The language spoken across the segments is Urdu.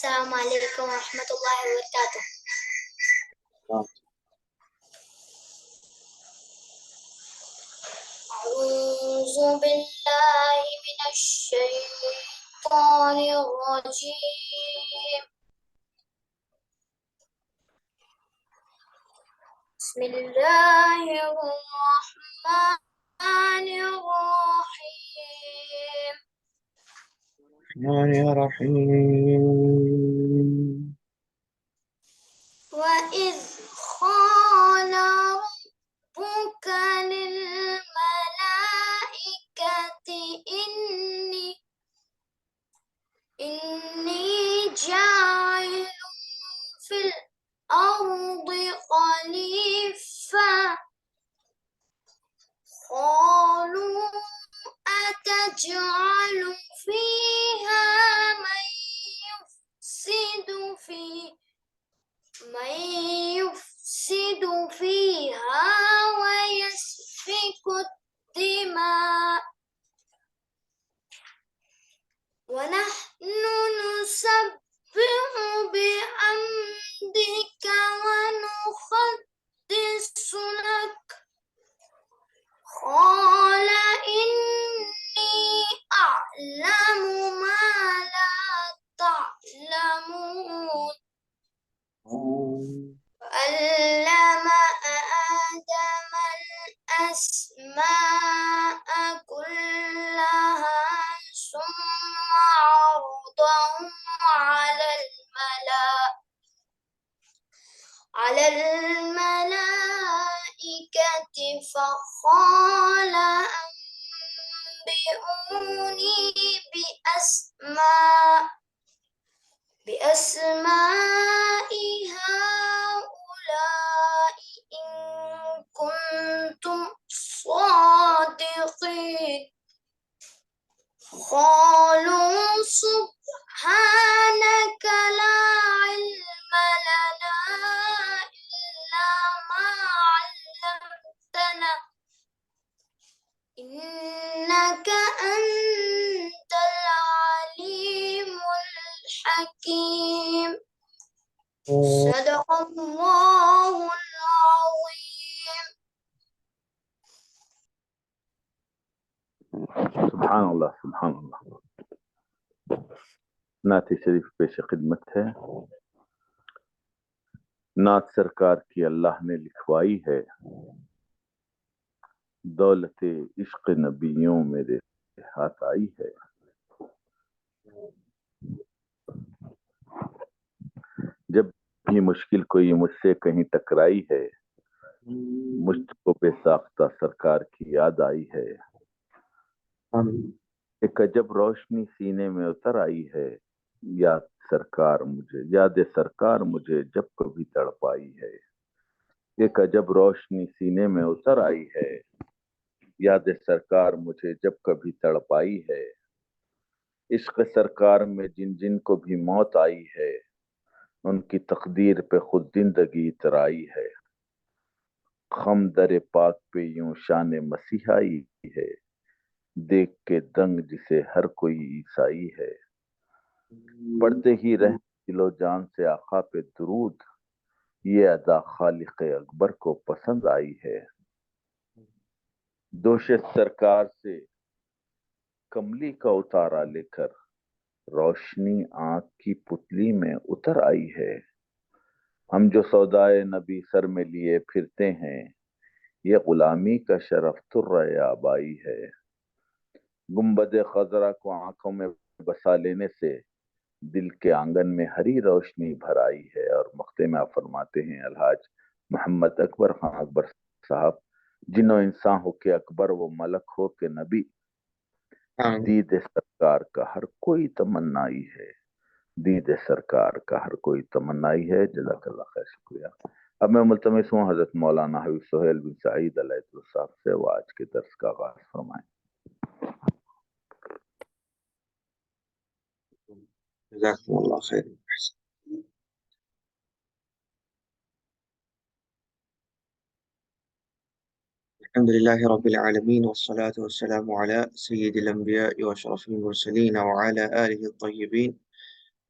السلام علیکم ورحمۃ اللہ وبرکاتہ. اعوذ باللہ من الشیطان الرجیم. بسم اللہ الرحمن الرحیم. وَإِذْ قَالَ رَبُّكَ لِلْمَلَائِكَةِ إِنِّي جَاعِلٌ فِي الْأَرْضِ خَلِيفَةً قَالُوا أَتَجْعَلُ فِيهَا مَن يفسد فيها ويسفك الدماء ونحن نسبح بحمدك ونقدس لك قال إني أعلم ما لا تعلمون. وعلم آدم الأسماء كلها ثم عرضهم على الملائكة فقال أنبئوني بأسماء هؤلاء إن كنتم صادقين. قالوا سبحانك لا علم لنا إلا ما علمتنا إنك أنت العليم الحكيم. صدق الله العظيم. سبحان اللہ سبحان اللہ. نعت شریف پیش خدمت ہے. نعت سرکار کی اللہ نے لکھوائی ہے. دولت عشق نبیوں میرے ہاتھ آئی ہے. جب بھی مشکل کوئی مجھ سے کہیں ٹکرائی ہے مجھ کو بے ساختہ سرکار کی یاد آئی ہے. ایک عجب روشنی سینے میں اتر آئی ہے. یاد سرکار مجھے جب کبھی تڑپائی ہے. ایک عجب روشنی سینے میں اتر آئی ہے. یاد سرکار مجھے جب کبھی تڑپائی ہے. عشق سرکار میں جن جن کو بھی موت آئی ہے ان کی تقدیر پہ خود زندگی اترائی ہے. خم در پاک پہ یوں شان مسیحائی ہے. دیکھ کے دنگ جسے ہر کوئی عیسائی ہے. پڑھتے ہی رہ دل و جان سے آقا پہ درود. یہ ادا خالق اکبر کو پسند آئی ہے. دوش سرکار سے کملی کا اتارا لے کر روشنی آنکھ کی پتلی میں اتر آئی ہے. ہم جو سودائے نبی سر میں لیے پھرتے ہیں یہ غلامی کا شرف تر آبائی ہے. گنبد خضرا کو آنکھوں میں بسا لینے سے دل کے آنگن میں ہری روشنی بھر آئی ہے. اور مقطع میں آپ فرماتے ہیں الحاج محمد اکبر خان اکبر صاحب جنوں انسان ہو کے اکبر وہ ملک ہو کے نبی. دید سرکار کا ہر کوئی تمنائی ہے. دید سرکار کا ہر کوئی تمنائی ہے. جزاک اللہ خیر. شکریہ. اب میں ملتمس ہوں حضرت مولانا حبیب سہیل بن سعید علیہ الصلوۃ سے وہ آج کے درس کا آغاز فرمائیں. جزاکم اللہ خیر. الحمد لله رب العالمين والصلاة والسلام على سيد الأنبياء وأشرف المرسلين وعلى آله الطيبين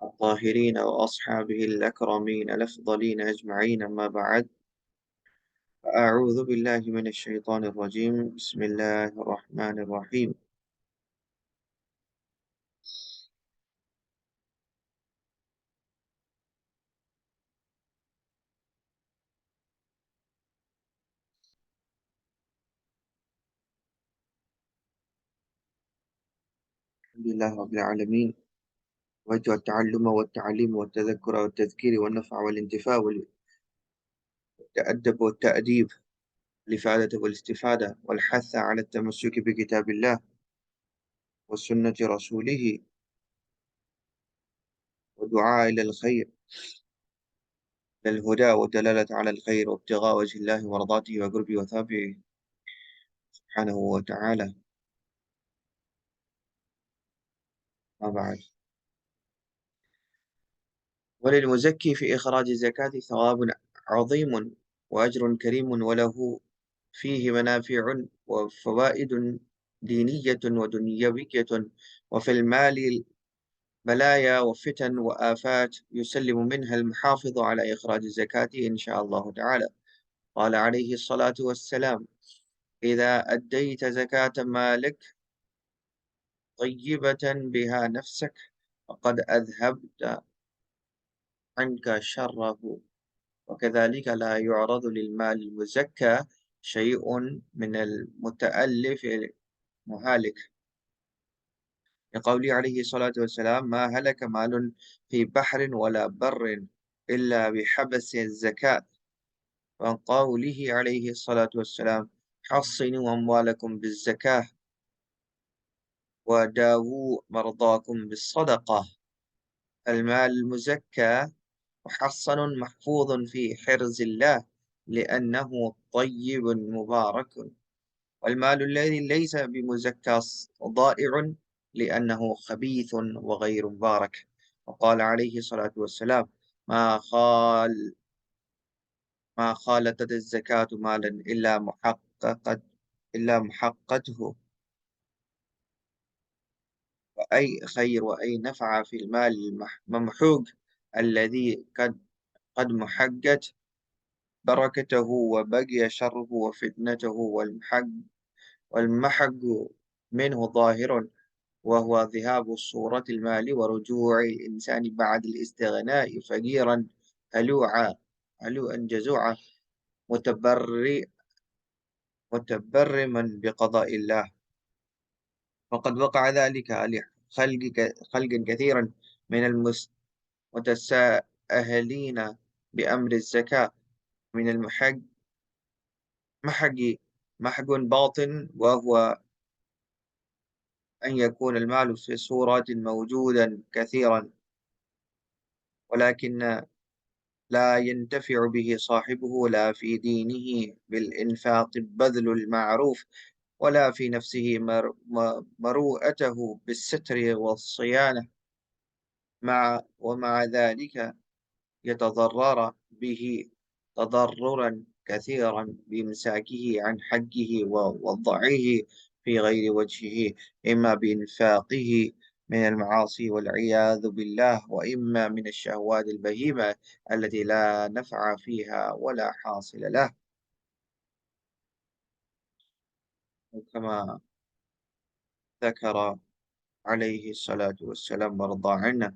الطاهرين وأصحابه الأكرمين الأفضلين أجمعين، أما بعد، أعوذ بالله من الشيطان الرجيم. بسم الله الرحمن الرحيم. الحمد لله رب العالمين، وجه التعلم والتعليم والتذكر والتذكير والنفع والانتفاع والتأدب والتأديب، الإفادة والاستفادة، والحث على التمسك بكتاب الله وسنة رسوله، ودعاء إلى الخير، إلى الهدى، والدلالة على الخير، وابتغاء وجه الله ومرضاته وقرب وثابه سبحانه وتعالى. ما بعد، وللمزكي في إخراج الزكاة ثواب عظيم وأجر كريم، وله فيه منافع وفوائد دينية ودنيوية، وفي المال بلايا وفتن وآفات يسلم منها المحافظ على إخراج الزكاة إن شاء الله تعالى. قال عليه الصلاة والسلام: إذا أديت زكاة مالك طيبة بها نفسك فقد أذهبت عنك شره. وكذلك لا يعرض للمال المزكى شيء من المتألف مهالك، لقوله عليه الصلاة والسلام: ما هلك مال في بحر ولا بر إلا بحبس الزكاة. وعن قوله عليه الصلاة والسلام: حصنوا أموالكم بالزكاة وداووا مرضاكم بالصدقة. المال المزكى محصن محفوظ في حرز الله لأنه طيب مبارك، والمال الذي ليس بمزكى ضائع لأنه خبيث وغير مبارك. وقال عليه الصلاة والسلام: ما خالطت الزكاة مالا إلا محقته، وأي خير وأي نفع في المال الممحوق الذي قد محقت بركته وبقي شره وفتنته، والمحق منه ظاهر، وهو ذهاب صورة المال ورجوع الإنسان بعد الاستغناء فقيرا هلوعا جزوعا متبرما بقضاء الله. وقد وقع ذلك لخلق كثيرا من المتساهلين بأمر الزكاة من المحق محق باطن، وهو أن يكون المال في صورة موجودا كثيرا ولكن لا ينتفع به صاحبه، لا في دينه بالإنفاق بذل المعروف، ولا في نفسه مروءته بالستر والصيانة، ومع ذلك يتضرر به تضررا كثيرا بإمساكه عن حقه ووضعه في غير وجهه، إما بإنفاقه من المعاصي والعياذ بالله، وإما من الشهوات البهيمة التي لا نفع فيها ولا حاصل له، كما ذكر عليه الصلاة والسلام ورضى عنه.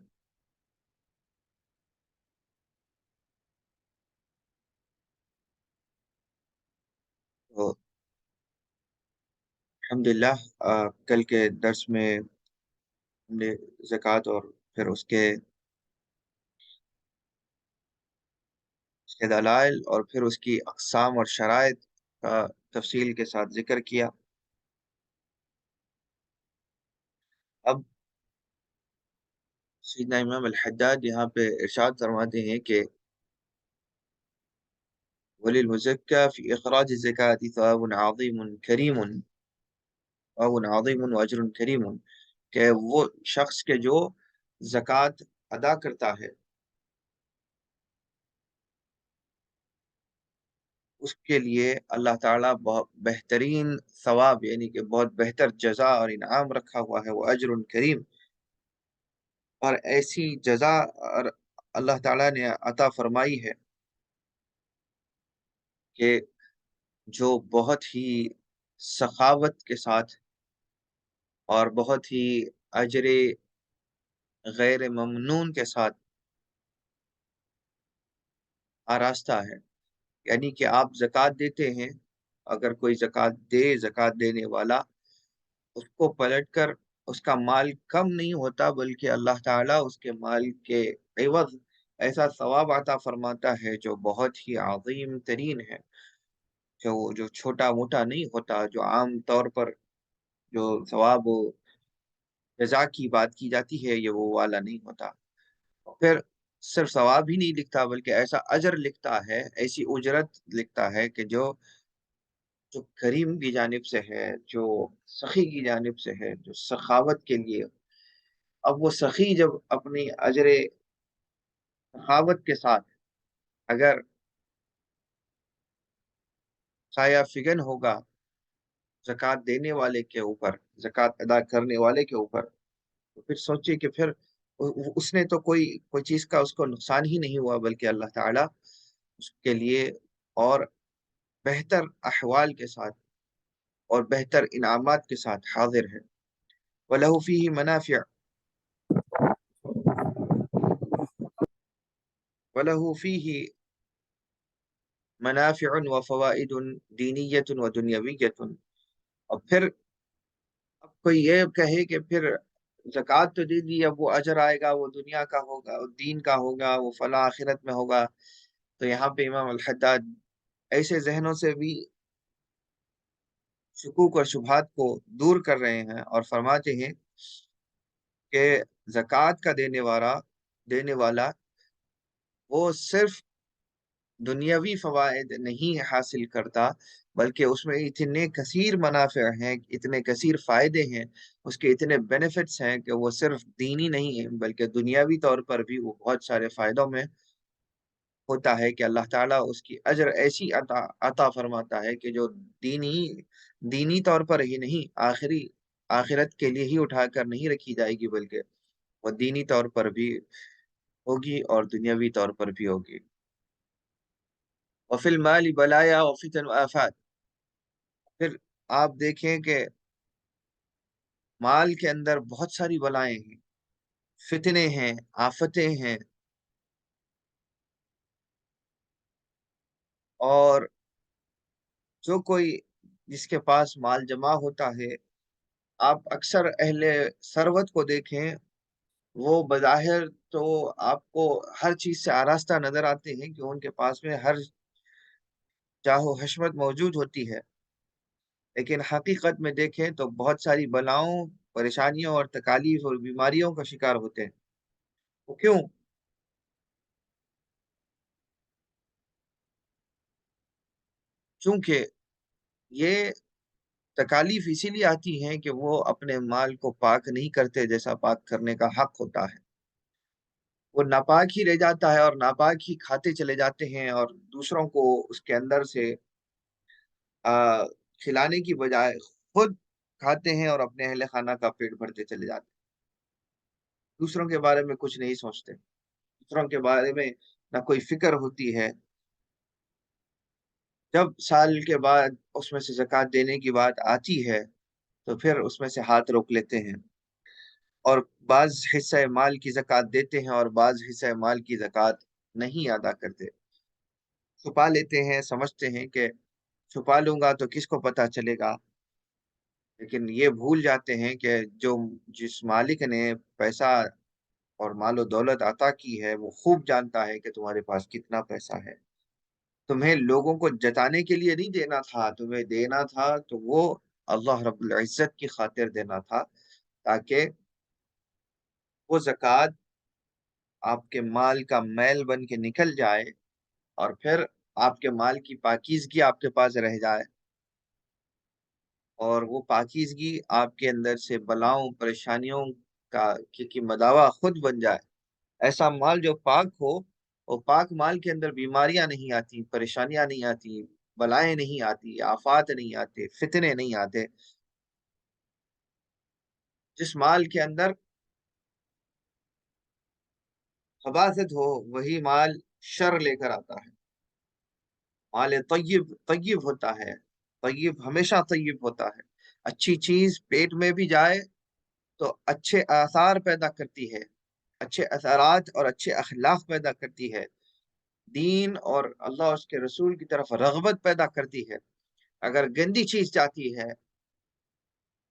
الحمد للہ، کل کے درس میں ہم نے زکوٰۃ اور پھر اس کے دلائل اور پھر اس کی اقسام اور شرائط کا تفصیل کے ساتھ ذکر کیا۔ اب سیدنا امام الحداد یہاں پہ ارشاد فرماتے ہیں کہ وَلِلْمُزَكَّى فِي إِخْرَاجِ الزَّكَاةِ ثَوَابٌ عَظِيمٌ كَرِيمٌ وَأَجْرٌ كَرِيمٌ، کہ وہ شخص کے جو زکوٰۃ ادا کرتا ہے اس کے لیے اللہ تعالیٰ بہت بہترین ثواب، یعنی کہ بہت بہتر جزا اور انعام رکھا ہوا ہے، وہ اجر کریم، اور ایسی جزا اللہ تعالیٰ نے عطا فرمائی ہے کہ جو بہت ہی سخاوت کے ساتھ اور بہت ہی اجر غیر ممنون کے ساتھ آراستہ ہے. یعنی کہ آپ زکوٰۃ دیتے ہیں، اگر کوئی زکوٰۃ دے، زکوٰۃ دینے والا، اس کو پلٹ کر اس کا مال کم نہیں ہوتا، بلکہ اللہ تعالیٰ اس کے مال کے عوض ایسا ثواب عطا فرماتا ہے جو بہت ہی عظیم ترین ہے، جو چھوٹا موٹا نہیں ہوتا، جو عام طور پر جو ثواب و جزا کی بات کی جاتی ہے یہ وہ والا نہیں ہوتا. پھر صرف ثواب ہی نہیں لکھتا بلکہ ایسا اجر لکھتا ہے، ایسی اجرت لکھتا ہے کہ جو کریم کی جانب سے ہے، جو سخی کی جانب سے ہے، جو سخاوت کے لیے. اب وہ سخی جب اپنی اجر سخاوت کے ساتھ اگر سایہ فگن ہوگا زکوٰۃ دینے والے کے اوپر، زکوٰۃ ادا کرنے والے کے اوپر، تو پھر سوچئے کہ پھر اس نے تو کوئی چیز کا اس کو نقصان ہی نہیں ہوا، بلکہ اللہ تعالیٰ اس کے لیے اور بہتر احوال کے ساتھ اور بہتر انعامات کے ساتھ حاضر ہے. وَلَهُ فِيهِ مَنَافِعُ وَلَهُ فِيهِ مَنَافِعٌ وَفَوَائِدٌ دِینِیَّةٌ وَدُنْیَوِیَّةٌ. اور پھر اب کوئی یہ کہے کہ پھر زکوٰۃ تو دے دی، اب وہ اجر آئے گا، وہ دنیا کا ہوگا، وہ دین کا ہوگا، وہ فلاں آخرت میں ہوگا. تو یہاں پہ امام الحداد ایسے ذہنوں سے بھی شکوک اور شبہات کو دور کر رہے ہیں اور فرماتے ہیں کہ زکوٰۃ کا دینے والا وہ صرف دنیاوی فوائد نہیں حاصل کرتا، بلکہ اس میں اتنے کثیر منافع ہیں، اتنے کثیر فائدے ہیں، اس کے اتنے بینیفٹس ہیں کہ وہ صرف دینی نہیں ہیں بلکہ دنیاوی طور پر بھی وہ بہت سارے فائدوں میں ہوتا ہے کہ اللہ تعالیٰ اس کی اجر ایسی عطا فرماتا ہے کہ جو دینی طور پر ہی نہیں، آخرت کے لیے ہی اٹھا کر نہیں رکھی جائے گی، بلکہ وہ دینی طور پر بھی ہوگی اور دنیاوی طور پر بھی ہوگی. وفی المال بلایا وفتن وآفات. پھر آپ دیکھیں کہ مال کے اندر بہت ساری بلائیں ہیں، فتنے ہیں، آفتیں ہیں، اور جو کوئی جس کے پاس مال جمع ہوتا ہے، آپ اکثر اہل ثروت کو دیکھیں، وہ بظاہر تو آپ کو ہر چیز سے آراستہ نظر آتے ہیں کہ ان کے پاس میں ہر چاہ و حشمت موجود ہوتی ہے، لیکن حقیقت میں دیکھیں تو بہت ساری بلاؤں، پریشانیوں اور تکالیف اور بیماریوں کا شکار ہوتے ہیں. وہ کیوں؟ چونکہ یہ تکالیف اسی لیے آتی ہیں کہ وہ اپنے مال کو پاک نہیں کرتے جیسا پاک کرنے کا حق ہوتا ہے. وہ ناپاک ہی رہ جاتا ہے اور ناپاک ہی کھاتے چلے جاتے ہیں، اور دوسروں کو اس کے اندر سے کھلانے کی بجائے خود کھاتے ہیں اور اپنے اہل خانہ کا پیٹ بھرتے چلے جاتے ہیں. دوسروں کے بارے میں کچھ نہیں سوچتے، دوسروں کے بارے میں نہ کوئی فکر ہوتی ہے. جب سال کے بعد اس میں سے زکوٰۃ دینے کی بات آتی ہے تو پھر اس میں سے ہاتھ روک لیتے ہیں، اور بعض حصہ مال کی زکوٰۃ دیتے ہیں اور بعض حصہ مال کی زکوٰۃ نہیں ادا کرتے. چھپا لیتے ہیں، سمجھتے ہیں کہ چھپا لوں گا تو کس کو پتہ چلے گا، لیکن یہ بھول جاتے ہیں کہ جس مالک نے پیسہ اور مال و دولت عطا کی ہے وہ خوب جانتا ہے کہ تمہارے پاس کتنا پیسہ ہے. تمہیں لوگوں کو جتانے کے لیے نہیں دینا تھا، تمہیں دینا تھا تو وہ اللہ رب العزت کی خاطر دینا تھا، تاکہ وہ زکوٰۃ آپ کے مال کا میل بن کے نکل جائے اور پھر آپ کے مال کی پاکیزگی آپ کے پاس رہ جائے، اور وہ پاکیزگی آپ کے اندر سے بلاؤں پریشانیوں کی مداوا خود بن جائے. ایسا مال جو پاک ہو، وہ پاک مال کے اندر بیماریاں نہیں آتی، پریشانیاں نہیں آتی، بلائیں نہیں آتی، آفات نہیں آتے، فتنے نہیں آتے. جس مال کے اندر خباثت ہو وہی مال شر لے کر آتا ہے. مال طیب طیب ہوتا ہے، طیب ہمیشہ طیب ہوتا ہے. اچھی چیز پیٹ میں بھی جائے تو اچھے آثار پیدا کرتی ہے، اچھے اثرات اور اچھے اخلاق پیدا کرتی ہے، دین اور اللہ اس کے رسول کی طرف رغبت پیدا کرتی ہے. اگر گندی چیز جاتی ہے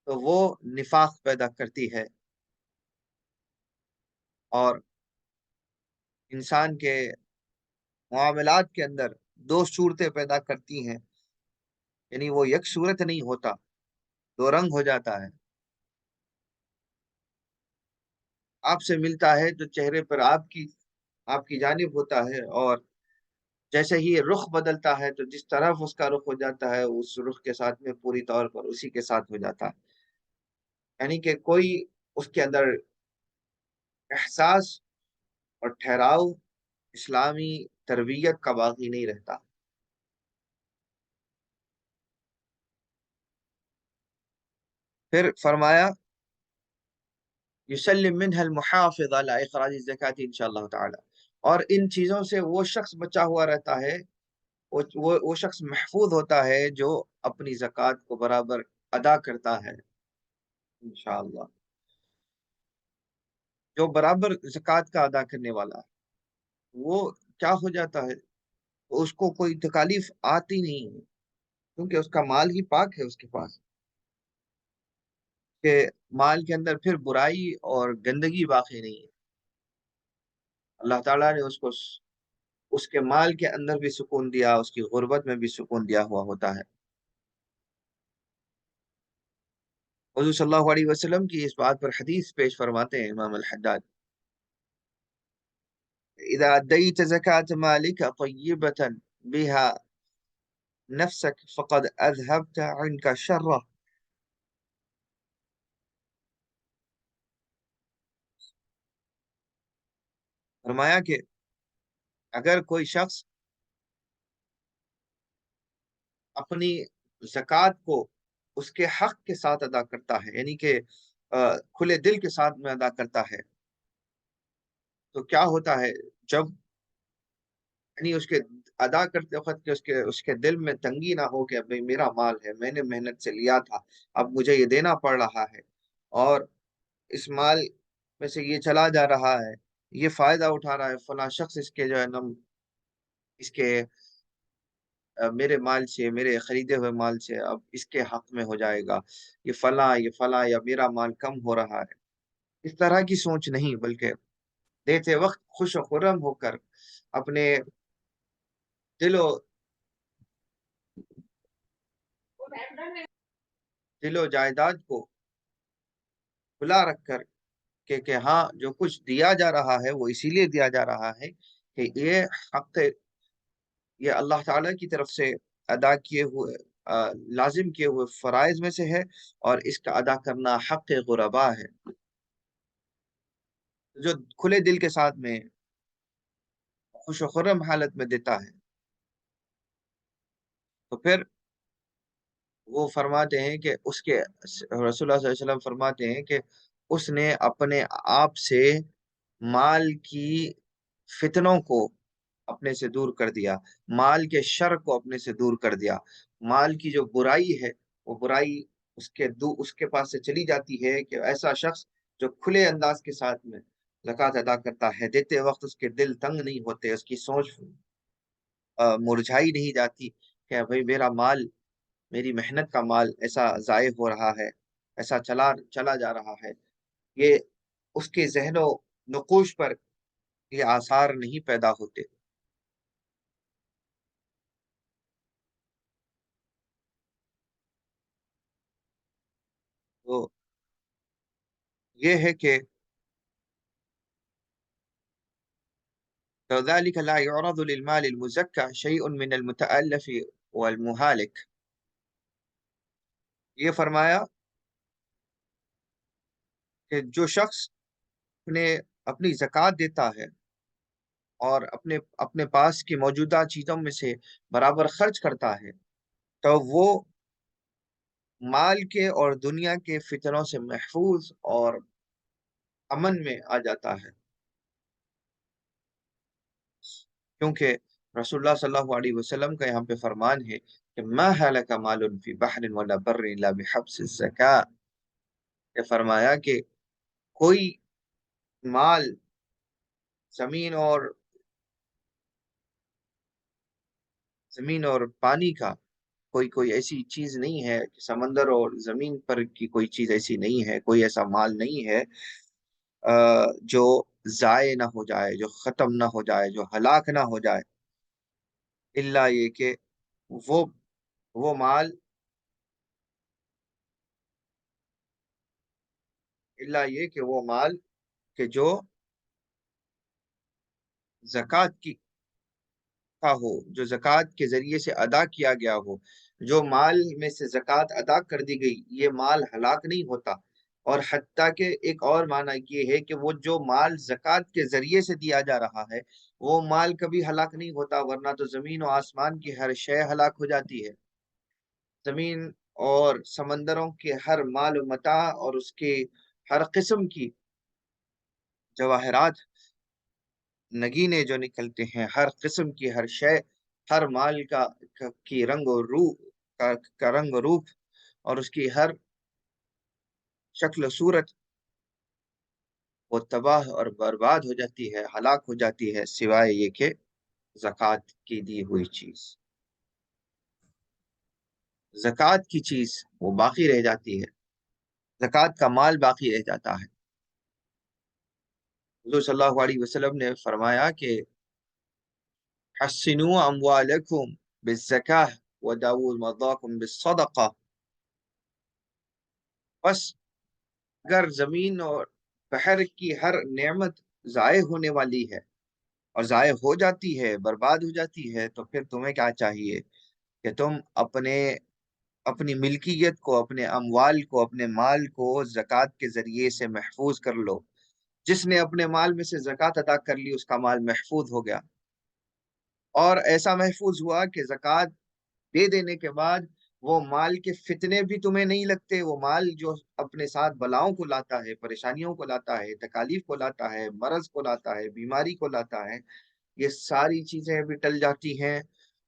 تو وہ نفاق پیدا کرتی ہے اور انسان کے معاملات کے اندر دو صورتیں پیدا کرتی ہیں، یعنی وہ یک صورت نہیں ہوتا، دو رنگ ہو جاتا ہے. آپ سے ملتا ہے تو چہرے پر آپ کی جانب ہوتا ہے، اور جیسے ہی رخ بدلتا ہے تو جس طرف اس کا رخ ہو جاتا ہے اس رخ کے ساتھ میں پوری طور پر اسی کے ساتھ ہو جاتا ہے. یعنی کہ کوئی اس کے اندر احساس اور ٹھہراؤ اسلامی تربیت کا باقی نہیں رہتا. پھر فرمایا یسلم منها المحافظ على اخراج الزکات انشاءاللہ تعالی، اور ان چیزوں سے وہ شخص بچا ہوا رہتا ہے، وہ شخص محفوظ ہوتا ہے جو اپنی زکوٰۃ کو برابر ادا کرتا ہے انشاءاللہ. جو برابر زکوٰۃ کا ادا کرنے والا ہے وہ کیا ہو جاتا ہے، اس کو کوئی تکالیف آتی نہیں ہے، کیونکہ اس کا مال ہی پاک ہے اس کے پاس، کہ مال کے اندر پھر برائی اور گندگی باقی نہیں ہے. اللہ تعالیٰ نے اس کے مال کے اندر بھی سکون دیا، اس کی غربت میں بھی سکون دیا ہوا ہوتا ہے. حضور صلی اللہ علیہ وسلم کی اس بات پر حدیث پیش فرماتے ہیں امام الحداد، اذا ادیت زکاة مالک طیبة بها نفسك فقد اذهبت عنك شره. فرمایا کہ اگر کوئی شخص اپنی زکوٰۃ کو اس کے حق کے ساتھ ادا کرتا ہے، یعنی کہ کھلے دل کے ساتھ میں ادا کرتا ہے، تو کیا ہوتا ہے، جب یعنی اس کے ادا کرتے وقت کہ اس کے دل میں تنگی نہ ہو کہ بھئی میرا مال ہے، میں نے محنت سے لیا تھا، اب مجھے یہ دینا پڑ رہا ہے، اور اس مال میں سے یہ چلا جا رہا ہے، یہ فائدہ اٹھا رہا ہے فلاں شخص، اس کے جو ہے نا اس کے میرے مال سے، میرے خریدے ہوئے مال سے اب اس کے حق میں ہو جائے گا، یہ فلاں یا میرا مال کم ہو رہا ہے. اس طرح کی سوچ نہیں، بلکہ دیتے وقت خوش و خرم ہو کر اپنے دل و جائیداد کو کھلا رکھ کر کہ ہاں جو کچھ دیا جا رہا ہے وہ اسی لیے دیا جا رہا ہے کہ یہ حق، یہ اللہ تعالیٰ کی طرف سے ادا کیے ہوئے لازم کیے ہوئے فرائض میں سے ہے، اور اس کا ادا کرنا حق غربا ہے. جو کھلے دل کے ساتھ میں خوش و خرم حالت میں دیتا ہے تو پھر وہ فرماتے ہیں کہ اس کے رسول اللہ صلی اللہ علیہ وسلم فرماتے ہیں کہ اس نے اپنے آپ سے مال کی فتنوں کو اپنے سے دور کر دیا، مال کے شر کو اپنے سے دور کر دیا. مال کی جو برائی ہے وہ برائی اس کے پاس سے چلی جاتی ہے کہ ایسا شخص جو کھلے انداز کے ساتھ میں زکوٰۃ ادا کرتا ہے، دیتے وقت اس کے دل تنگ نہیں ہوتے، اس کی سوچ مرجھائی نہیں جاتی کہ بھئی میرا مال، میری محنت کا مال ایسا ضائع ہو رہا ہے، ایسا چلا جا رہا ہے. یہ اس کے ذہن و نقوش پر یہ آثار نہیں پیدا ہوتے. تو یہ ہے کہ فذلك لا يعرض للمال المزكى شيء من المتألف والمهالك. یہ فرمایا کہ جو شخص اپنی زکوٰۃ دیتا ہے اور اپنے پاس کی موجودہ چیزوں میں سے برابر خرچ کرتا ہے تو وہ مال کے اور دنیا کے فتنوں سے محفوظ اور امن میں آ جاتا ہے. کیونکہ رسول اللہ صلی اللہ علیہ وسلم کا یہاں پہ فرمان ہے کہ ما ہلک مال فی بحر ولا بر الا بحبس الزکاة، کہ فرمایا کہ کوئی مال زمین اور پانی کا کوئی ایسی چیز نہیں ہے، سمندر اور زمین پر کی کوئی چیز ایسی نہیں ہے، کوئی ایسا مال نہیں ہے جو ضائع نہ ہو جائے، جو ختم نہ ہو جائے، جو ہلاک نہ ہو جائے، الا یہ کہ وہ مال کہ جو زکوٰۃ کا ہو، جو زکوٰۃ کے ذریعے سے ادا کیا گیا ہو، جو مال میں سے زکوٰۃ ادا کر دی گئی، یہ مال ہلاک نہیں ہوتا۔ اور حتیٰ کہ ایک اور معنی یہ ہے کہ وہ جو مال زکوٰۃ کے ذریعے سے دیا جا رہا ہے وہ مال کبھی ہلاک نہیں ہوتا، ورنہ تو زمین و آسمان کی ہر شے ہلاک ہو جاتی ہے۔ زمین اور سمندروں کے ہر مال و متاع اور اس کے ہر قسم کی جواہرات نگینے جو نکلتے ہیں، ہر قسم کی ہر شے، ہر مال کی رنگ و روپ کا رنگ و روپ اور اس کی ہر شکل و صورت وہ تباہ اور برباد ہو جاتی ہے، ہلاک ہو جاتی ہے، سوائے یہ کہ زکوٰۃ کی دی ہوئی چیز، زکوٰۃ کی چیز وہ باقی رہ جاتی ہے، زکوٰۃ کا مال باقی رہ جاتا ہے۔ حضور صلی اللہ علیہ وسلم نے فرمایا کہ حسنوا اموالکم بالزکاة وداؤوا مرضاکم بالصدقہ، بس اگر زمین اور بحر کی ہر نعمت ضائع ہونے والی ہے اور ضائع ہو جاتی ہے، برباد ہو جاتی ہے، تو پھر تمہیں کیا چاہیے کہ تم اپنی ملکیت کو، اپنے اموال کو، اپنے مال کو زکوٰۃ کے ذریعے سے محفوظ کر لو۔ جس نے اپنے مال میں سے زکوٰۃ ادا کر لی، اس کا مال محفوظ ہو گیا، اور ایسا محفوظ ہوا کہ زکوٰۃ دے دینے کے بعد وہ مال کے فتنے بھی تمہیں نہیں لگتے۔ وہ مال جو اپنے ساتھ بلاؤں کو لاتا ہے، پریشانیوں کو لاتا ہے، تکالیف کو لاتا ہے، مرض کو لاتا ہے، بیماری کو لاتا ہے، یہ ساری چیزیں بھی ٹل جاتی ہیں،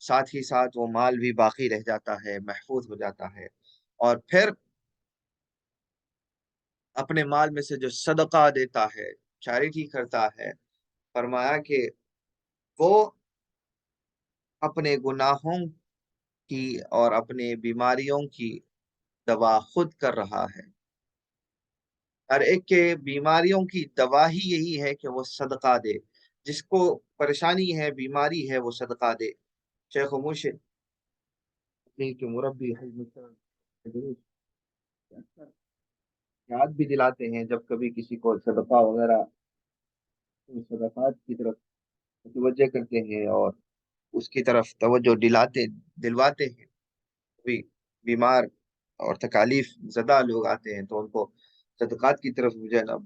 ساتھ ہی ساتھ وہ مال بھی باقی رہ جاتا ہے، محفوظ ہو جاتا ہے۔ اور پھر اپنے مال میں سے جو صدقہ دیتا ہے، چیریٹی کرتا ہے، فرمایا کہ وہ اپنے گناہوں کی اور اپنے بیماریوں کی دوا خود کر رہا ہے۔ ہر ایک کے بیماریوں کی دوا ہی یہی ہے کہ وہ صدقہ دے، جس کو پریشانی ہے، بیماری ہے، وہ صدقہ دے۔ شیخ و مرشد کے مربی یاد بھی دلاتے ہیں جب کبھی کسی کو صدقہ وغیرہ، صدقات کی طرف متوجہ کرتے ہیں اور اس کی طرف توجہ دلواتے ہیں، بھی بیمار اور تکالیف زدہ لوگ آتے ہیں تو ان کو صدقات کی طرف جو ہے نا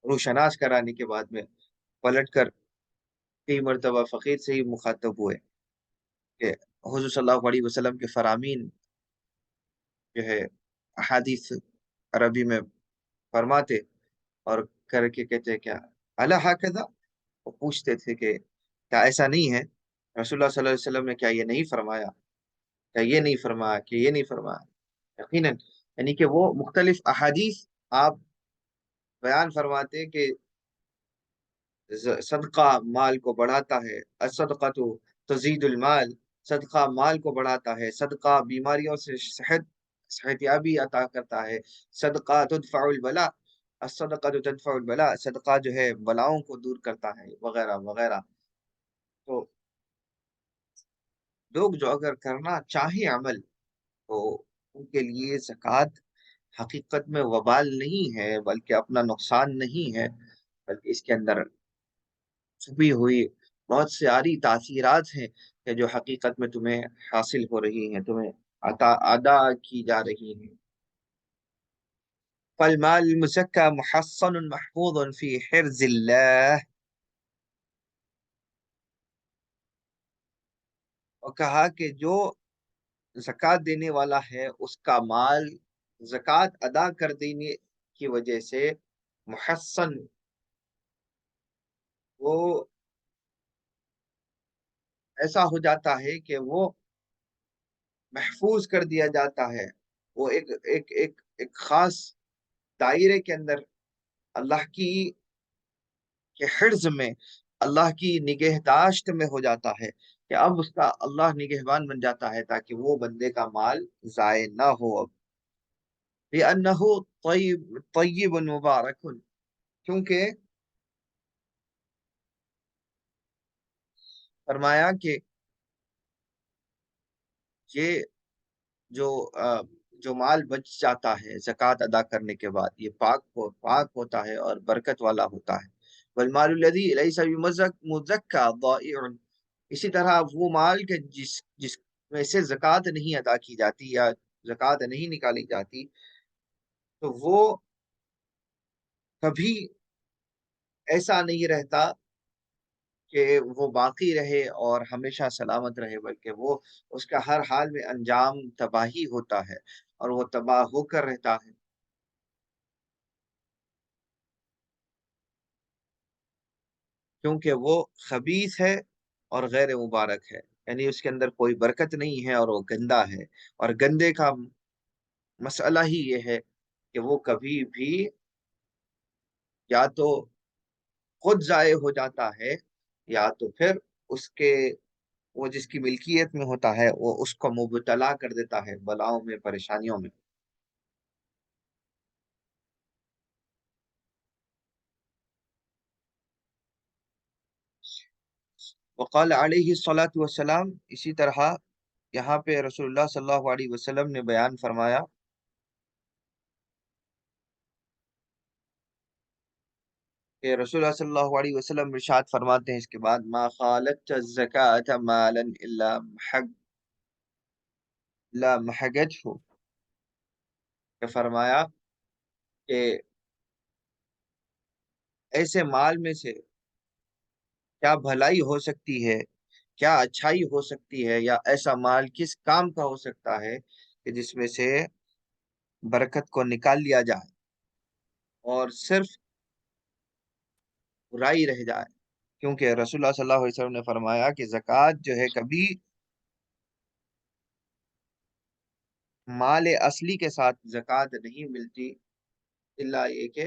روشناس کرانے کے بعد میں پلٹ کر کئی مرتبہ فقیر سے ہی مخاطب ہوئے کہ حضور صلی اللہ علیہ وسلم کے فرامین جو ہے احادیث عربی میں فرماتے اور کر کے کہتے کیا اللہ ہکذا، وہ پوچھتے تھے کہ کیا ایسا نہیں ہے؟ رسول اللہ صلی اللہ علیہ وسلم نے کیا یہ نہیں فرمایا، کیا یہ نہیں فرمایا، کہ یہ نہیں فرمایا؟ یقیناً، یعنی کہ وہ مختلف احادیث آپ بیان فرماتے کہ صدقہ مال کو بڑھاتا ہے، الصدقۃ تزید المال، صدقہ مال کو بڑھاتا ہے، صدقہ بیماریوں سے صحت یابی عطا کرتا ہے، صدقہ تدفع البلاء، الصدقۃ تدفع البلاء، صدقہ جو ہے بلاؤں کو دور کرتا ہے، وغیرہ وغیرہ۔ تو لوگ جو اگر کرنا چاہیں عمل تو ان کے لیے زکوٰۃ حقیقت میں وبال نہیں ہے، بلکہ اپنا نقصان نہیں ہے، بلکہ اس کے اندر چھپی ہوئی بہت ساری تاثیرات ہیں کہ جو حقیقت میں تمہیں حاصل ہو رہی ہیں، تمہیں ادا کی جا رہی ہیں۔ فالمال المزکى محصن محفوظ فی حرز اللہ، اور کہا کہ جو زکوٰۃ دینے والا ہے اس کا مال زکوٰۃ ادا کر دینے کی وجہ سے محصن، وہ ایسا ہو جاتا ہے کہ وہ محفوظ کر دیا جاتا ہے، وہ ایک خاص دائرے کے اندر اللہ کی کے حرز میں، اللہ کی نگہداشت میں ہو جاتا ہے، کہ اب اس کا اللہ نگہبان بن جاتا ہے تاکہ وہ بندے کا مال ضائع نہ ہو۔ اب لِأَنَّهُ طَيِّبٌ مُبَارَكٌ، کیونکہ فرمایا کہ یہ جو جو مال بچ جاتا ہے زکوٰۃ ادا کرنے کے بعد، یہ پاک ہوتا ہے اور برکت والا ہوتا ہے۔ وَالْمَالُ الَّذِي لَيْسَ بِمُزَكَّى ضَائِعٌ، اسی طرح وہ مال کے جس میں سے زکوٰۃ نہیں ادا کی جاتی یا زکوٰۃ نہیں نکالی جاتی، تو وہ کبھی ایسا نہیں رہتا کہ وہ باقی رہے اور ہمیشہ سلامت رہے، بلکہ وہ اس کا ہر حال میں انجام تباہی ہوتا ہے اور وہ تباہ ہو کر رہتا ہے، کیونکہ وہ خبیث ہے اور غیر مبارک ہے، یعنی اس کے اندر کوئی برکت نہیں ہے اور وہ گندا ہے۔ اور گندے کا مسئلہ ہی یہ ہے کہ وہ کبھی بھی یا تو خود ضائع ہو جاتا ہے، یا تو پھر اس کے وہ جس کی ملکیت میں ہوتا ہے وہ اس کو مبتلا کر دیتا ہے بلاؤں میں، پریشانیوں میں۔ وقال علیہ الصلاۃ والسلام، اسی طرح یہاں پہ رسول اللہ صلی اللہ علیہ وسلم نے بیان فرمایا کہ رسول اللہ صلی اللہ علیہ وسلم ارشاد فرماتے ہیں اس کے بعد، ما خالت الزکاة مالا الا محجته، کہ فرمایا کہ ایسے مال میں سے کیا بھلائی ہو سکتی ہے، کیا اچھائی ہو سکتی ہے، یا ایسا مال کس کام کا ہو سکتا ہے کہ جس میں سے برکت کو نکال لیا جائے اور صرف برائی رہ جائے۔ کیونکہ رسول اللہ صلی اللہ علیہ وسلم نے فرمایا کہ زکوٰۃ جو ہے کبھی مال اصلی کے ساتھ زکوٰۃ نہیں ملتی، الا یہ کہ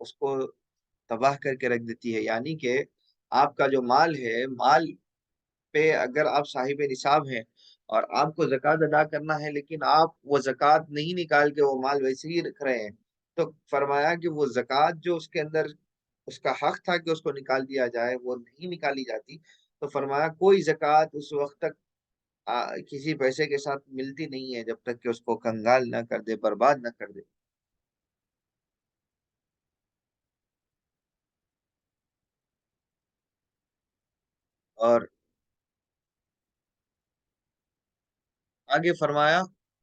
اس کو تباہ کر کے رکھ دیتی ہے، یعنی کہ آپ کا جو مال ہے، مال پہ اگر آپ صاحب نصاب ہیں اور آپ کو زکوٰۃ ادا کرنا ہے، لیکن آپ وہ زکوٰۃ نہیں نکال کے وہ مال ویسے ہی رکھ رہے ہیں، تو فرمایا کہ وہ زکوٰۃ جو اس کے اندر اس کا حق تھا کہ اس کو نکال دیا جائے وہ نہیں نکالی جاتی، تو فرمایا کوئی زکوٰۃ اس وقت تک کسی پیسے کے ساتھ ملتی نہیں ہے جب تک کہ اس کو کنگال نہ کر دے، برباد نہ کر دے۔ اور آگے فرمایا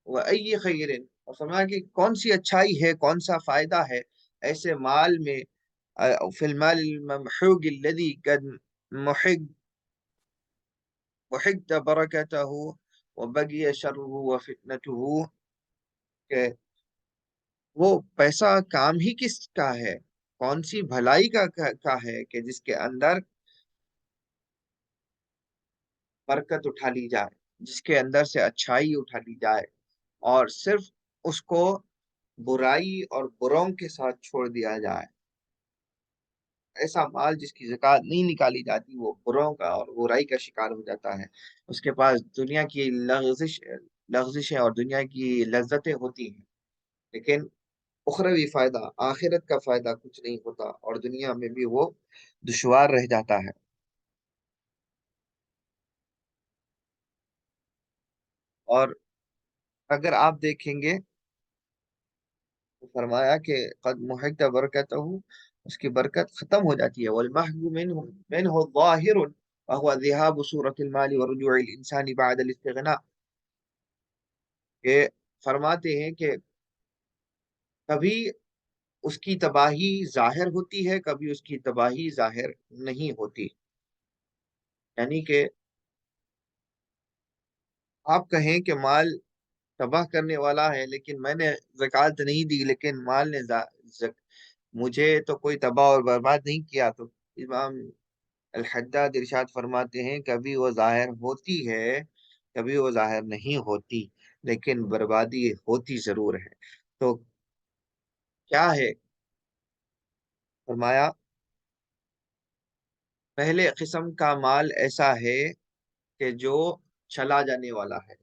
وَأَيِّ خَيْرٍ، اور فرمایا کہ کون سی اچھائی ہے، کون سا فائدہ ہے ایسے مال میں، فی المال الممحوق الذي قد محقت برکته وبقي شره وفتنته، کہ وہ پیسہ کام ہی کس کا ہے، کون سی بھلائی کا ہے کہ جس کے اندر برکت اٹھا لی جائے، جس کے اندر سے اچھائی اٹھا لی جائے اور صرف اس کو برائی اور بروں کے ساتھ چھوڑ دیا جائے۔ ایسا مال جس کی زکوٰۃ نہیں نکالی جاتی وہ بروں کا اور برائی کا شکار ہو جاتا ہے، اس کے پاس دنیا کی لغزشیں اور دنیا کی لذتیں ہوتی ہیں، لیکن اخروی فائدہ، آخرت کا فائدہ کچھ نہیں ہوتا اور دنیا میں بھی وہ دشوار رہ جاتا ہے۔ اور اگر آپ دیکھیں گے تو فرمایا کہ قد محقت برکتہ، اس کی برکت ختم ہو جاتی ہے، والمحو منه ظاہر وهو ذهاب صورة المال ورجوع الانسان بعد الاستغناء، کہ فرماتے ہیں کہ کبھی اس کی تباہی ظاہر ہوتی ہے، کبھی اس کی تباہی ظاہر نہیں ہوتی، یعنی کہ آپ کہیں کہ مال تباہ کرنے والا ہے لیکن میں نے زکوٰۃ نہیں دی، لیکن مال نے مجھے تو کوئی تباہ اور برباد نہیں کیا، تو امام الحداد ارشاد فرماتے ہیں کبھی وہ ظاہر ہوتی ہے کبھی وہ ظاہر نہیں ہوتی، لیکن بربادی ہوتی ضرور ہے۔ تو کیا ہے؟ فرمایا پہلے قسم کا مال ایسا ہے کہ جو چلا جانے والا ہے،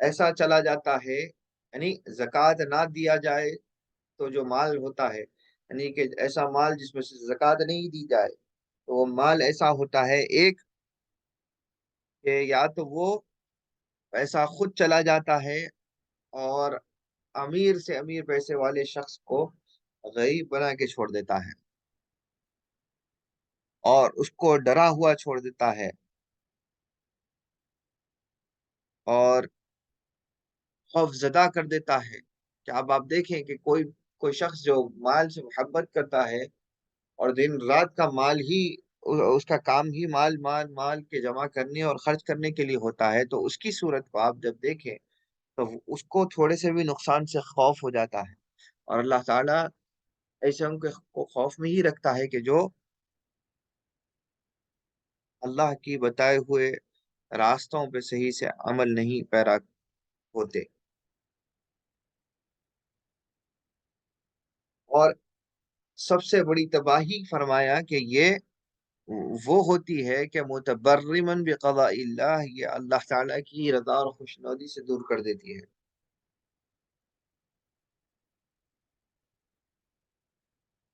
ایسا چلا جاتا ہے، یعنی زکوٰۃ نہ دیا جائے تو جو مال ہوتا ہے، یعنی کہ ایسا مال جس میں سے زکوٰۃ نہیں دی جائے تو وہ مال ایسا ہوتا ہے، ایک کہ یا تو وہ پیسہ خود چلا جاتا ہے اور امیر سے امیر پیسے والے شخص کو غریب بنا کے چھوڑ دیتا ہے اور اس کو ڈرا ہوا چھوڑ دیتا ہے، اور خوف زدہ کر دیتا ہے کہ اب آپ دیکھیں کہ کوئی شخص جو مال سے محبت کرتا ہے اور دن رات کا مال ہی اس کا کام ہی مال مال مال کے جمع کرنے اور خرچ کرنے کے لیے ہوتا ہے، تو اس کی صورت کو آپ جب دیکھیں تو اس کو تھوڑے سے بھی نقصان سے خوف ہو جاتا ہے، اور اللہ تعالیٰ ایسے ان کو خوف میں ہی رکھتا ہے کہ جو اللہ کی بتائے ہوئے راستوں پہ صحیح سے عمل نہیں پیرا ہوتے۔ اور سب سے بڑی تباہی فرمایا کہ یہ وہ ہوتی ہے کہ متبرمن بقضاء اللہ، یہ اللہ تعالیٰ کی رضا اور خوشنودی سے دور کر دیتی ہے۔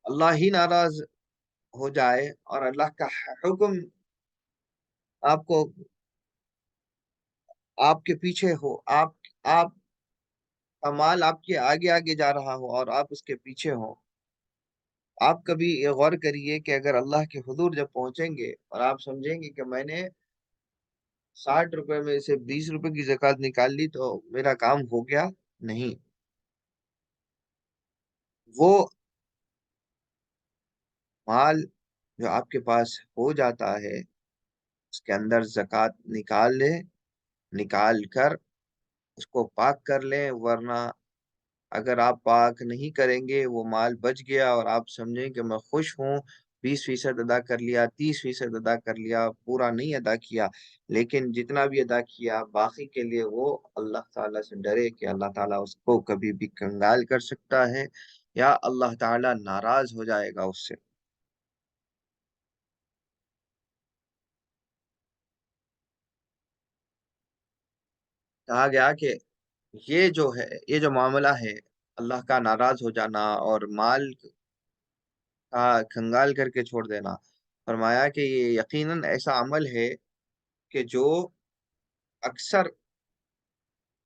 اللہ ہی ناراض ہو جائے اور اللہ کا حکم آپ کو آپ کے پیچھے ہو، آپ کا مال آپ کے آگے آگے جا رہا ہو اور آپ اس کے پیچھے ہو۔ آپ کبھی یہ غور کریے کہ اگر اللہ کے حضور جب پہنچیں گے اور آپ سمجھیں گے کہ میں نے 60 روپے میں سے 20 روپے کی زکوٰۃ نکال لی تو میرا کام ہو گیا، نہیں، وہ مال جو آپ کے پاس ہو جاتا ہے اس کے اندر زکوٰۃ نکال لیں، نکال کر اس کو پاک کر لیں، ورنہ اگر آپ پاک نہیں کریں گے وہ مال بچ گیا اور آپ سمجھیں کہ میں خوش ہوں، 20% ادا کر لیا، 30% ادا کر لیا، پورا نہیں ادا کیا، لیکن جتنا بھی ادا کیا باقی کے لیے وہ اللہ تعالیٰ سے ڈرے کہ اللہ تعالیٰ اس کو کبھی بھی کنگال کر سکتا ہے یا اللہ تعالیٰ ناراض ہو جائے گا اس سے۔ کہا گیا کہ یہ جو ہے، یہ جو معاملہ ہے اللہ کا ناراض ہو جانا اور مال کا کنگال کر کے چھوڑ دینا، فرمایا کہ یہ یقیناً ایسا عمل ہے کہ جو اکثر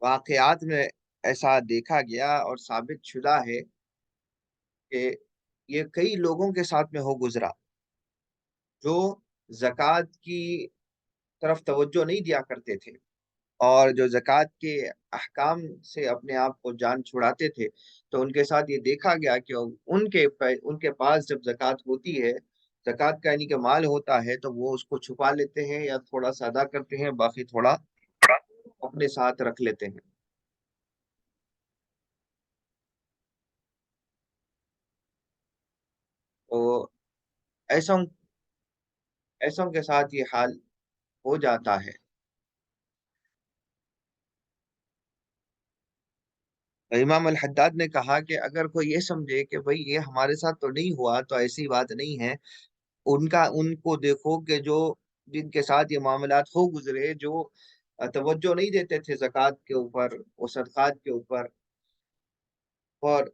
واقعات میں ایسا دیکھا گیا اور ثابت شدہ ہے کہ یہ کئی لوگوں کے ساتھ میں ہو گزرا جو زکوٰۃ کی طرف توجہ نہیں دیا کرتے تھے اور جو زکوٰۃ کے احکام سے اپنے آپ کو جان چھڑاتے تھے، تو ان کے ساتھ یہ دیکھا گیا کہ ان کے پاس جب زکوٰۃ ہوتی ہے، زکوٰۃ کا یعنی کہ مال ہوتا ہے، تو وہ اس کو چھپا لیتے ہیں یا تھوڑا سا ادا کرتے ہیں، باقی تھوڑا اپنے ساتھ رکھ لیتے ہیں۔ تو ایسوں ایسوں کے ساتھ یہ حال ہو جاتا ہے۔ امام الحداد نے کہا کہ اگر کوئی یہ سمجھے کہ بھئی یہ ہمارے ساتھ تو نہیں ہوا، تو ایسی بات نہیں ہے، ان کو دیکھو کہ جو جن کے ساتھ یہ معاملات ہو گزرے، جو توجہ نہیں دیتے تھے زکوٰۃ کے اوپر اور صدقات کے اوپر، اور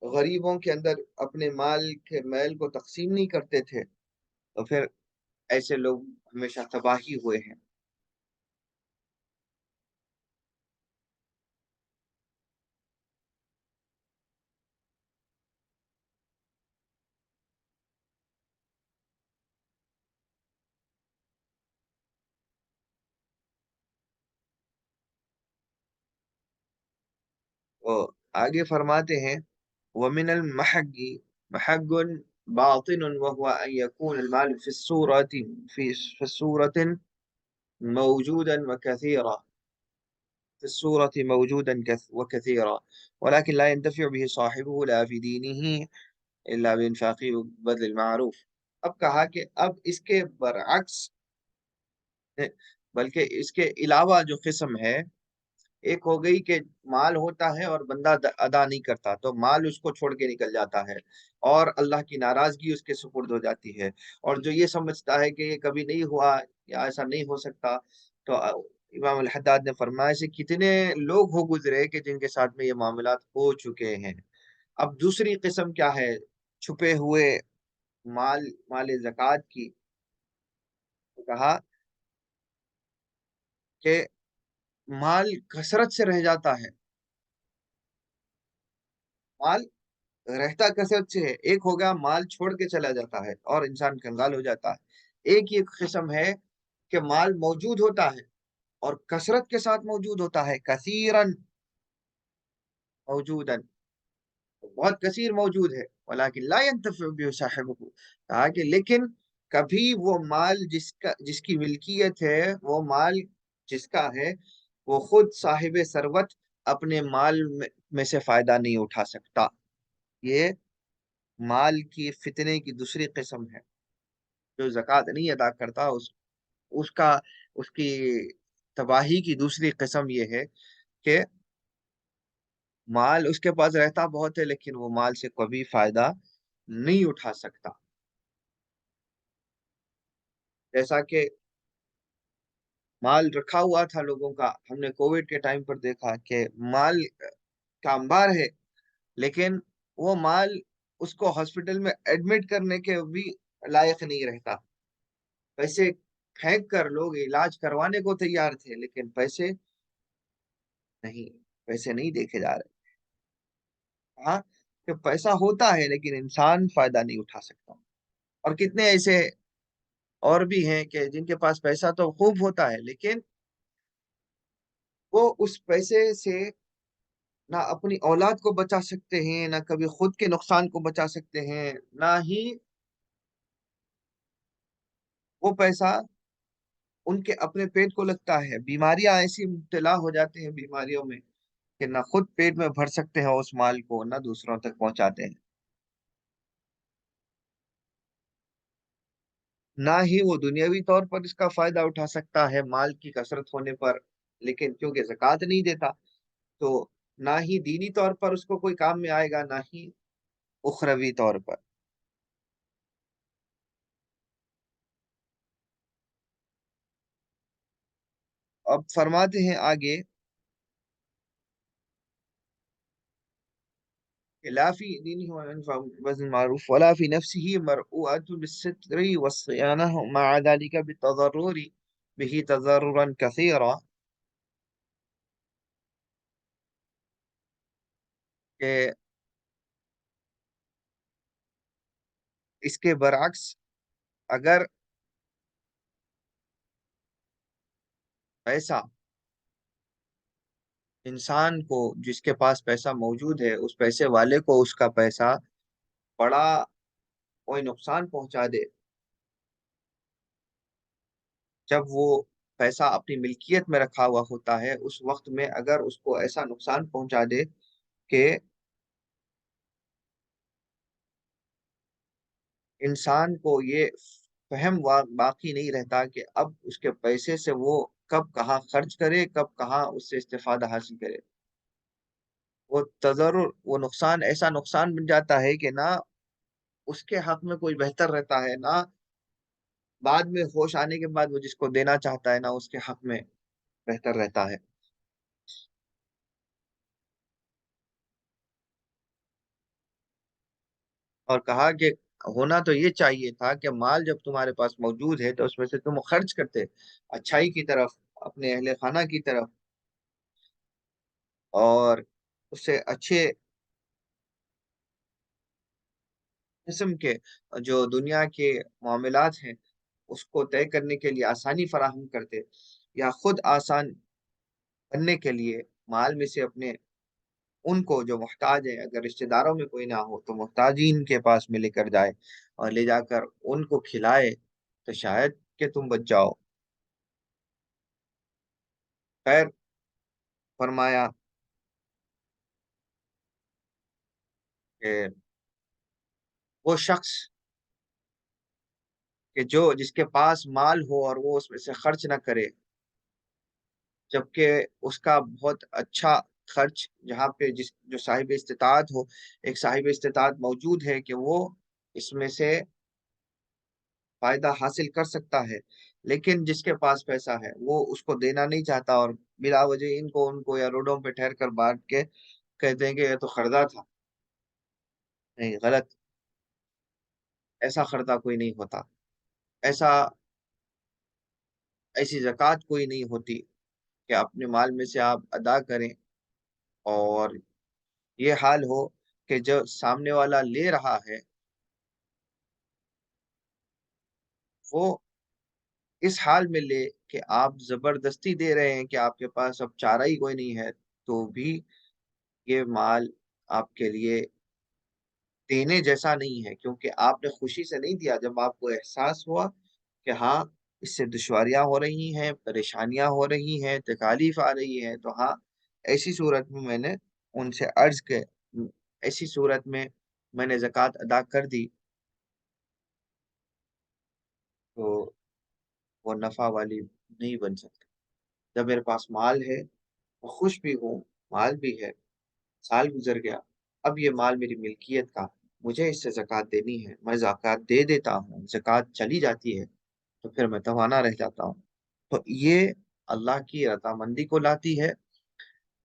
غریبوں کے اندر اپنے مال کے میل کو تقسیم نہیں کرتے تھے، تو پھر ایسے لوگ ہمیشہ تباہی ہوئے ہیں۔ وہ آگے فرماتے ہیں وَمِنَ الْمَحَقِّ مَحَقٌّ باطن وهو أن يكون المال في السورة موجودا وكثيرا في السورة موجودا وكثيرا، ولكن لا ينتفع به صاحبه لا في دينه إلا بإنفاقه وبذل المعروف۔ اب کہا کہ اب اس کے برعکس بلکہ اس کے علاوہ جو قسم ہے، ایک ہو گئی کہ مال ہوتا ہے اور بندہ ادا نہیں کرتا تو مال اس کو چھوڑ کے نکل جاتا ہے اور اللہ کی ناراضگی اس کے سپرد ہو جاتی ہے، اور جو یہ سمجھتا ہے کہ یہ کبھی نہیں ہوا یا ایسا نہیں ہو سکتا، تو امام الحداد نے فرمایا سے کتنے لوگ ہو گزرے کہ جن کے ساتھ میں یہ معاملات ہو چکے ہیں۔ اب دوسری قسم کیا ہے چھپے ہوئے مال زکوٰۃ کی؟ کہا کہ مال کثرت سے رہ جاتا ہے، مال رہتا کثرت سے ہے۔ ایک ہو گیا مال چھوڑ کے چلا جاتا ہے اور انسان کنگال ہو جاتا ہے، ایک یہ قسم ہے کہ مال موجود ہوتا ہے اور کثرت کے ساتھ موجود ہوتا ہے، کثیرن موجودا، بہت کثیر موجود ہے، ولیکن لا ينتفع به صاحبه، کہا کہ لیکن کبھی وہ مال جس کی ملکیت ہے، وہ مال جس کا ہے، وہ خود صاحب ثروت اپنے مال میں سے فائدہ نہیں اٹھا سکتا۔ یہ مال کی فتنے کی دوسری قسم ہے، جو زکوٰۃ نہیں ادا کرتا اس کا اس کی تباہی کی دوسری قسم یہ ہے کہ مال اس کے پاس رہتا بہت ہے لیکن وہ مال سے کبھی فائدہ نہیں اٹھا سکتا۔ جیسا کہ مال رکھا ہوا تھا لوگوں کا، ہم نے کووڈ کے ٹائم پر دیکھا کہ مال کا انبار ہے لیکن وہ مال اس کو ہاسپٹل میں ایڈمٹ کرنے کے بھی لائق نہیں رہتا، پیسے پھینک کر لوگ علاج کروانے کو تیار تھے لیکن پیسے نہیں دیکھے جا رہے۔ ہاں کہ پیسہ ہوتا ہے لیکن انسان فائدہ نہیں اٹھا سکتا، اور کتنے ایسے اور بھی ہیں کہ جن کے پاس پیسہ تو خوب ہوتا ہے لیکن وہ اس پیسے سے نہ اپنی اولاد کو بچا سکتے ہیں، نہ کبھی خود کے نقصان کو بچا سکتے ہیں، نہ ہی وہ پیسہ ان کے اپنے پیٹ کو لگتا ہے۔ بیماریاں ایسی مبتلا ہو جاتے ہیں بیماریوں میں کہ نہ خود پیٹ میں بھر سکتے ہیں اس مال کو، نہ دوسروں تک پہنچاتے ہیں، نہ ہی وہ دنیاوی طور پر اس کا فائدہ اٹھا سکتا ہے مال کی کثرت ہونے پر، لیکن کیونکہ زکوٰۃ نہیں دیتا تو نہ ہی دینی طور پر اس کو کوئی کام میں آئے گا، نہ ہی اخروی طور پر۔ اب فرماتے ہیں آگے کہ لا فی دینہ وینفع بذل معروف ولا فی نفسہ مرؤۃ بالستر والصیانہ مع ذلك بالتضرر به تضررا کثیرا، کہ اس کے برعکس اگر پیسہ انسان کو، جس کے پاس پیسہ موجود ہے، اس پیسے والے کو اس کا پیسہ بڑا کوئی نقصان پہنچا دے، جب وہ پیسہ اپنی ملکیت میں رکھا ہوا ہوتا ہے اس وقت میں اگر اس کو ایسا نقصان پہنچا دے کہ انسان کو یہ فہم باقی نہیں رہتا کہ اب اس کے پیسے سے وہ کب کہاں خرچ کرے، کب کہاں اس سے استفادہ حاصل کرے، وہ تضرر، وہ نقصان ایسا نقصان بن جاتا ہے کہ نہ اس کے حق میں کوئی بہتر رہتا ہے، نہ بعد میں ہوش آنے کے بعد وہ جس کو دینا چاہتا ہے نہ اس کے حق میں بہتر رہتا ہے۔ اور کہا کہ ہونا تو یہ چاہیے تھا کہ مال جب تمہارے پاس موجود ہے تو اس میں سے تم خرچ کرتے اچھائی کی طرف، اپنے اہل خانہ کی طرف، اور اس سے اچھے قسم کے جو دنیا کے معاملات ہیں اس کو طے کرنے کے لیے آسانی فراہم کرتے، یا خود آسان بننے کے لیے مال میں سے اپنے ان کو جو محتاج ہے، اگر رشتہ داروں میں کوئی نہ ہو تو محتاجین کے پاس میں لے کر جائے اور لے جا کر ان کو کھلائے تو شاید کہ تم بچ جاؤ۔ خیر، فرمایا کہ وہ شخص کہ جس کے پاس مال ہو اور وہ اس میں سے خرچ نہ کرے، جبکہ اس کا بہت اچھا خرچ جہاں پہ جو صاحب استطاعت ہو، ایک صاحب استطاعت موجود ہے کہ وہ اس میں سے فائدہ حاصل کر سکتا ہے، لیکن جس کے پاس پیسہ ہے وہ اس کو دینا نہیں چاہتا، اور بلا وجہ ان کو یا روڈوں پہ ٹھہر کر بانٹ کے کہتے ہیں کہ یہ تو خردہ تھا۔ نہیں، غلط، ایسا خردہ کوئی نہیں ہوتا، ایسی زکوٰۃ کوئی نہیں ہوتی کہ اپنے مال میں سے آپ ادا کریں اور یہ حال ہو کہ جو سامنے والا لے رہا ہے وہ اس حال میں لے کہ آپ زبردستی دے رہے ہیں کہ آپ کے پاس اب چارہ ہی کوئی نہیں ہے، تو بھی یہ مال آپ کے لیے دینے جیسا نہیں ہے، کیونکہ آپ نے خوشی سے نہیں دیا۔ جب آپ کو احساس ہوا کہ ہاں اس سے دشواریاں ہو رہی ہیں، پریشانیاں ہو رہی ہیں، تکالیف آ رہی ہے، تو ہاں ایسی صورت میں میں نے ان سے عرض کے ایسی صورت میں میں نے زکوٰۃ ادا کر دی، تو وہ نفع والی نہیں بن سکتی۔ جب میرے پاس مال ہے، میں خوش بھی ہوں، مال بھی ہے، سال گزر گیا، اب یہ مال میری ملکیت کا، مجھے اس سے زکوٰۃ دینی ہے، میں زکوٰۃ دے دیتا ہوں، زکوٰۃ چلی جاتی ہے، تو پھر میں توانا رہ جاتا ہوں۔ تو یہ اللہ کی رضامندی کو لاتی ہے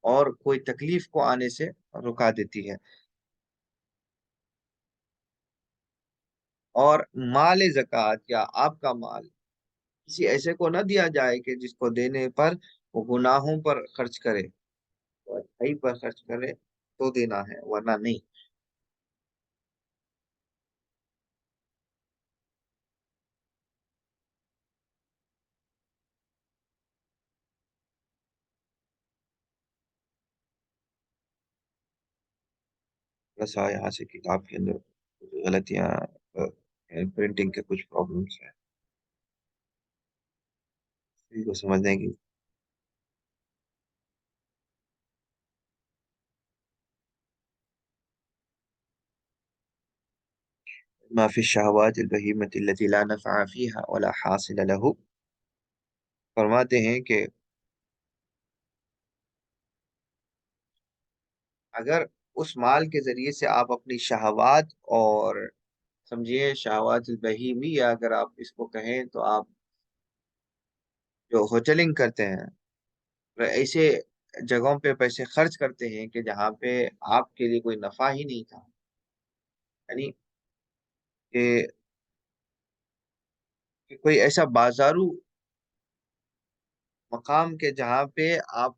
اور کوئی تکلیف کو آنے سے رکا دیتی ہے۔ اور مال زکوٰۃ یا آپ کا مال کسی ایسے کو نہ دیا جائے کہ جس کو دینے پر وہ گناہوں پر خرچ کرے، اور اچھائی پر خرچ کرے تو دینا ہے، ورنہ نہیں۔ بس یہاں سے کتاب کے اندر غلطیاں، پرنٹنگ کے کچھ پرابلمس ہیں، ان کو سمجھنے کی۔ ما فی الشہوات البہیمۃ التي لا نفع فیہا ولا حاصل لہ، فرماتے ہیں کہ اگر اس مال کے ذریعے سے آپ اپنی شہوات، اور سمجھیے شہوات البہیمی، یا اگر آپ اس کو کہیں تو آپ جو ہوٹلنگ کرتے ہیں، ایسے جگہوں پہ پیسے خرچ کرتے ہیں کہ جہاں پہ آپ کے لیے کوئی نفع ہی نہیں تھا، یعنی کہ کوئی ایسا بازارو مقام کے جہاں پہ آپ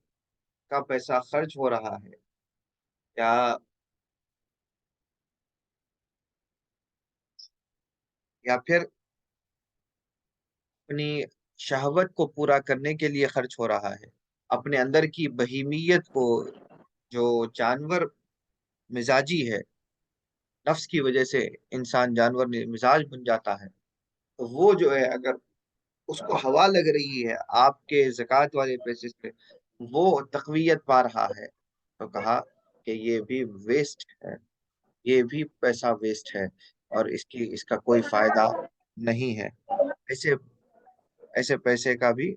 کا پیسہ خرچ ہو رہا ہے، یا پھر اپنی شہوت کو پورا کرنے کے لیے خرچ ہو رہا ہے، اپنے اندر کی بہیمیت کو، جو جانور مزاجی ہے، نفس کی وجہ سے انسان جانور مزاج بن جاتا ہے، تو وہ جو ہے اگر اس کو ہوا لگ رہی ہے آپ کے زکوٰۃ والے پیسے پہ، وہ تقویت پا رہا ہے، تو کہا کہ یہ بھی ویسٹ ہے، یہ بھی پیسہ ویسٹ ہے، اور اس کا کوئی فائدہ نہیں ہے، ایسے ایسے پیسے کا بھی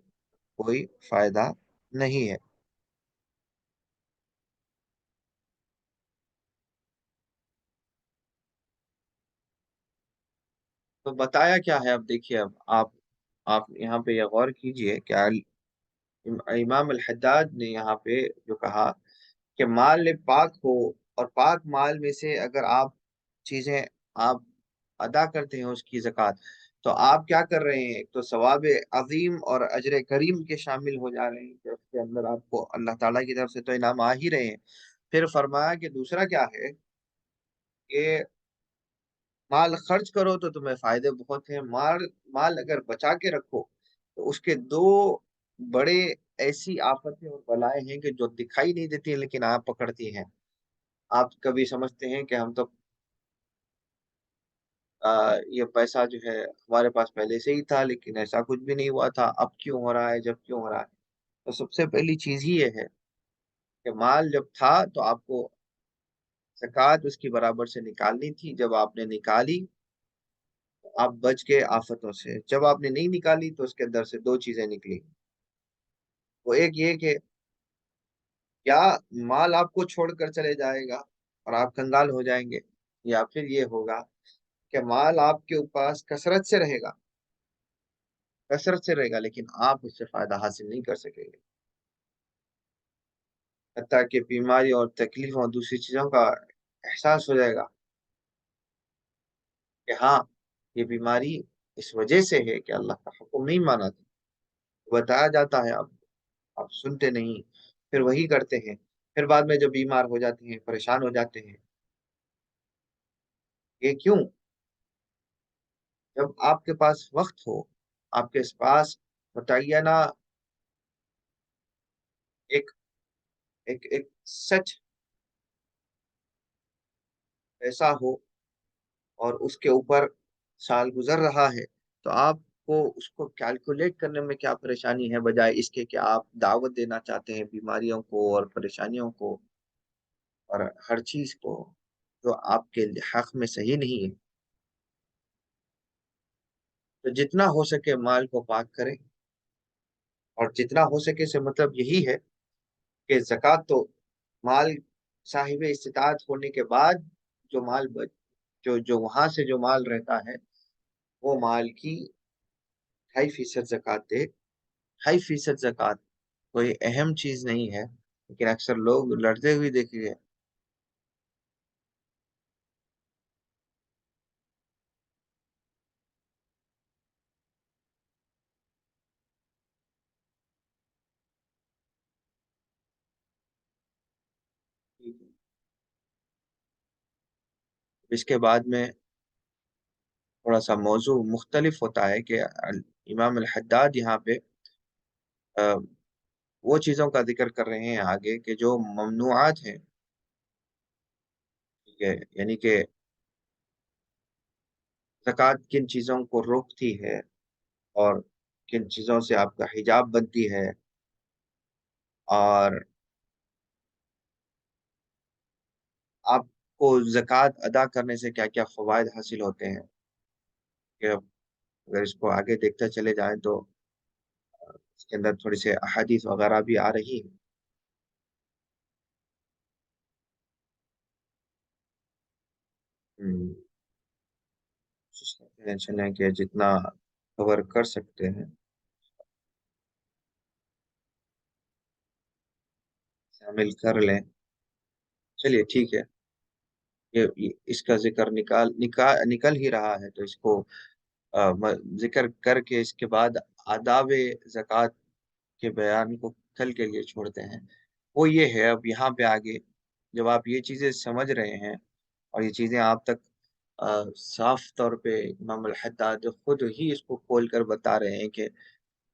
کوئی فائدہ نہیں ہے۔ تو بتایا کیا ہے؟ اب دیکھیے، اب آپ یہاں پہ یہ غور کیجئے کہ امام الحداد نے یہاں پہ جو کہا کہ مال پاک ہو، اور پاک مال میں سے اگر آپ چیزیں آپ ادا کرتے ہیں اس کی زکوٰۃ، تو آپ کیا کر رہے ہیں؟ ایک تو ثواب عظیم اور اجر کریم کے شامل ہو جا رہے ہیں کہ اس کے اندر آپ کو اللہ تعالیٰ کی طرف سے تو انعام آ ہی رہے ہیں۔ پھر فرمایا کہ دوسرا کیا ہے کہ مال خرچ کرو تو تمہیں فائدے بہت ہیں، مال اگر بچا کے رکھو تو اس کے دو بڑے ایسی آفتیں اور بلائیں ہیں کہ جو دکھائی نہیں دیتی ہیں لیکن آپ پکڑتی ہیں۔ آپ کبھی سمجھتے ہیں کہ ہم تو یہ پیسہ جو ہے ہمارے پاس پہلے سے ہی تھا، لیکن ایسا کچھ بھی نہیں ہوا تھا، اب کیوں ہو رہا ہے، جب کیوں ہو رہا ہے؟ تو سب سے پہلی چیز ہی یہ ہے کہ مال جب تھا تو آپ کو زکوٰۃ اس کی برابر سے نکالنی تھی، جب آپ نے نکالی آپ بچ گئے آفتوں سے. جب آپ نے نہیں نکالی تو اس کے اندر سے دو چیزیں نکلی. وہ ایک یہ کہ یا مال آپ کو چھوڑ کر چلے جائے گا اور آپ کنگال ہو جائیں گے، یا پھر یہ ہوگا کہ مال آپ کے پاس کثرت سے رہے گا لیکن آپ اس سے فائدہ حاصل نہیں کر سکیں گے. حتیٰ کہ بیماری اور تکلیف اور دوسری چیزوں کا احساس ہو جائے گا کہ ہاں یہ بیماری اس وجہ سے ہے کہ اللہ کا حکم نہیں مانا تھا. بتایا جاتا ہے، آپ سنتے نہیں، پھر وہی کرتے ہیں. پھر بعد میں جب بیمار ہو جاتے ہیں، پریشان ہو جاتے ہیں. یہ کیوں؟ جب آپ کے پاس وقت ہو، آپ کے پاس متعینہ ایک ایک سچ ایسا ہو اور اس کے اوپر سال گزر رہا ہے، تو آپ کو اس کو کیلکولیٹ کرنے میں کیا پریشانی ہے، بجائے اس کے کہ آپ دعوت دینا چاہتے ہیں بیماریوں کو اور پریشانیوں کو اور ہر چیز کو جو آپ کے حق میں صحیح نہیں ہے. تو جتنا ہو سکے مال کو پاک کریں، اور جتنا ہو سکے سے مطلب یہی ہے کہ زکوٰۃ تو مال صاحب استطاعت ہونے کے بعد جو مال جو وہاں سے جو مال رہتا ہے وہ مال کی 2.5% زکوٰۃ دے. 2.5% زکوٰۃ کوئی اہم چیز نہیں ہے، لیکن اکثر لوگ لڑتے ہوئے دیکھے گئے. اس کے بعد میں تھوڑا سا موضوع مختلف ہوتا ہے کہ امام الحداد یہاں پہ وہ چیزوں کا ذکر کر رہے ہیں آگے کہ جو ممنوعات ہیں. ٹھیک ہے، یعنی کہ زکوٰۃ کن چیزوں کو روکتی ہے اور کن چیزوں سے آپ کا حجاب بنتی ہے، اور آپ کو زکوٰۃ ادا کرنے سے کیا کیا فوائد حاصل ہوتے ہیں. کہ اگر اس کو آگے دیکھتے چلے جائیں تو اس کے اندر تھوڑی سی احادیث وغیرہ بھی آ رہی ہیں. کوشش کرتے ہیں چلیں کہ جتنا کور کر سکتے ہیں شامل کر لیں. چلیے ٹھیک ہے، اس کا ذکر نکل ہی رہا ہے تو اس کو ذکر کر کے اس کے بعد آداب زکوٰۃ کے بیان کو کل کے لیے چھوڑتے ہیں. وہ یہ ہے، اب یہاں پہ آگے جب آپ یہ چیزیں سمجھ رہے ہیں اور یہ چیزیں آپ تک صاف طور پہ امام الحداد خود ہی اس کو کھول کر بتا رہے ہیں کہ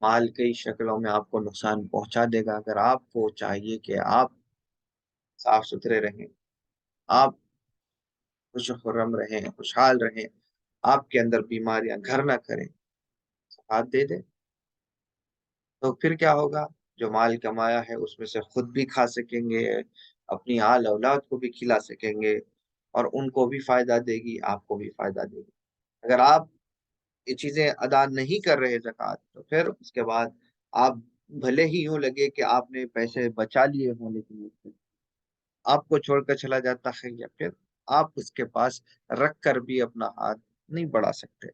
مال کئی شکلوں میں آپ کو نقصان پہنچا دے گا. اگر آپ کو چاہیے کہ آپ صاف ستھرے رہیں، آپ خوش خرم رہیں، خوشحال رہیں، آپ کے اندر بیماریاں گھر نہ کریں، زکوٰۃ دے دیں. تو پھر کیا ہوگا؟ جو مال کمایا ہے اس میں سے خود بھی کھا سکیں گے، اپنی آل اولاد کو بھی کھلا سکیں گے، اور ان کو بھی فائدہ دے گی، آپ کو بھی فائدہ دے گی. اگر آپ یہ چیزیں ادا نہیں کر رہے زکوٰۃ، تو پھر اس کے بعد آپ بھلے ہی یوں لگے کہ آپ نے پیسے بچا لیے ہوں لیکن آپ کو چھوڑ کر چلا جاتا ہے، یا پھر آپ اس کے پاس رکھ کر بھی اپنا ہاتھ نہیں بڑھا سکتے.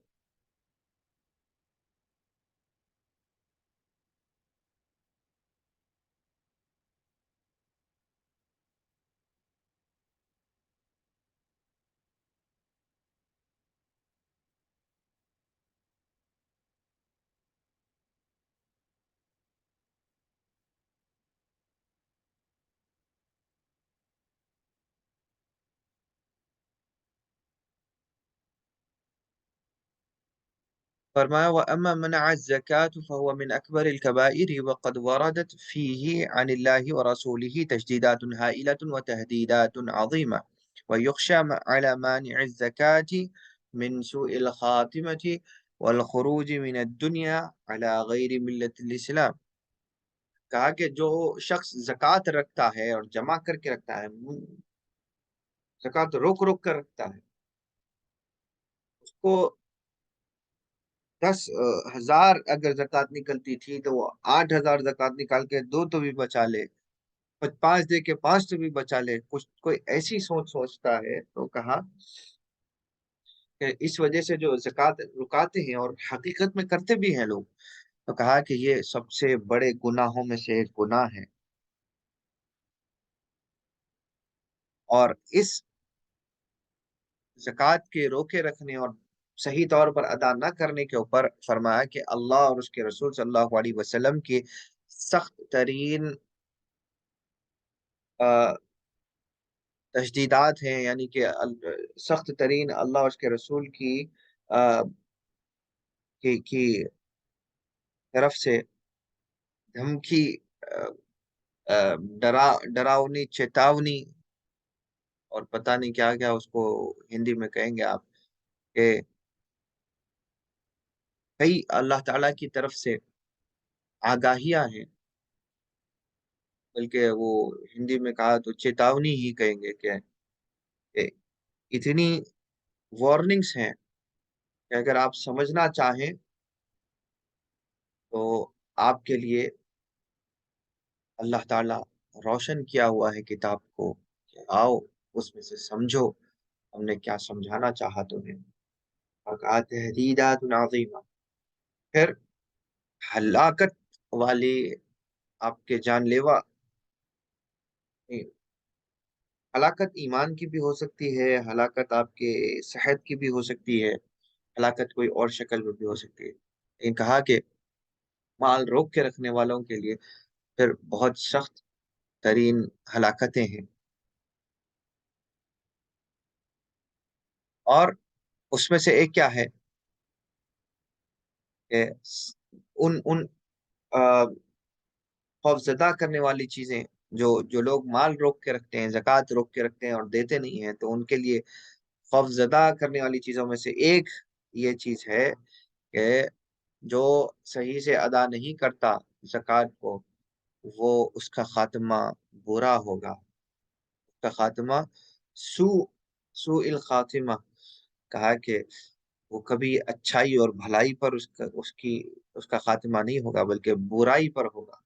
فرمایا وَأَمَّا مَنَعَ الزَّكَاةُ فَهُوَ مِنْ أَكْبَرِ الْكَبَائِرِ وَقَدْ وَرَدَتْ فِيهِ عَنِ اللَّهِ وَرَسُولِهِ تَجْدِيدَاتٌ هَائِلَةٌ وَتَهْدِيدَاتٌ عَظِيمَةٌ وَيُخْشَى عَلَى مَانِعِ الزَّكَاةِ مِنْ سُوءِ الْخَاتِمَةِ وَالْخُرُوجِ مِنَ الدُّنْيَا عَلَى غَيْرِ مِلَّةِ الْإِسْلَامِ. کہا کہ جو شخص زکوٰۃ رکھتا ہے اور جمع کر کے رکھتا ہے، زکوٰۃ روک روک کر رکھتا ہے، اس کو 10,000 اگر زکوٰۃ نکلتی تھی تو وہ 8,000 زکوٰۃ نکال کے 2 تو بھی بچا لے، 5 دے کے 5 تو بھی بچا لے. کچھ کوئی ایسی سوچتا ہے تو کہا کہ اس وجہ سے جو زکوٰۃ رکاتے ہیں اور حقیقت میں کرتے بھی ہیں لوگ، تو کہا کہ یہ سب سے بڑے گناہوں میں سے ایک گناہ ہے. اور اس زکوٰۃ کے روکے رکھنے اور صحیح طور پر ادا نہ کرنے کے اوپر فرمایا کہ اللہ اور اس کے رسول صلی اللہ علیہ وسلم کی سخت ترین تشدیدات ہیں، یعنی کہ سخت ترین اللہ اور اس کے رسول کی طرف سے دھمکی، ڈراؤنی، چیتاونی، اور پتہ نہیں کیا کیا اس کو ہندی میں کہیں گے آپ، کہ کئی اللہ تعالیٰ کی طرف سے آگاہیاں ہیں، بلکہ وہ ہندی میں کہا تو چیتاونی ہی کہیں گے کہ اتنی وارننگز ہیں کہ اگر آپ سمجھنا چاہیں تو آپ کے لیے اللہ تعالیٰ روشن کیا ہوا ہے کتاب کو، کہ آؤ اس میں سے سمجھو ہم نے کیا سمجھانا چاہا تمہیں. اور کہا تحدیدات عظیمہ، پھر ہلاکت والی، آپ کے جان لیوا. ہلاکت ایمان کی بھی ہو سکتی ہے، ہلاکت آپ کے صحت کی بھی ہو سکتی ہے، ہلاکت کوئی اور شکل میں بھی ہو سکتی ہے. لیکن کہا کہ مال روک کے رکھنے والوں کے لیے پھر بہت سخت ترین ہلاکتیں ہیں. اور اس میں سے ایک کیا ہے کہ ان خوفزدہ کرنے والی چیزیں، جو لوگ مال روک کے رکھتے ہیں، زکوٰۃ روک کے رکھتے ہیں اور دیتے نہیں ہیں، تو ان کے لیے خوفزدہ کرنے والی چیزوں میں سے ایک یہ چیز ہے کہ جو صحیح سے ادا نہیں کرتا زکوٰۃ کو، وہ اس کا خاتمہ برا ہوگا، اس کا خاتمہ سوء الخاتمہ. کہا کہ وہ کبھی اچھائی اور بھلائی پر اس کا خاتمہ نہیں ہوگا، بلکہ برائی پر ہوگا.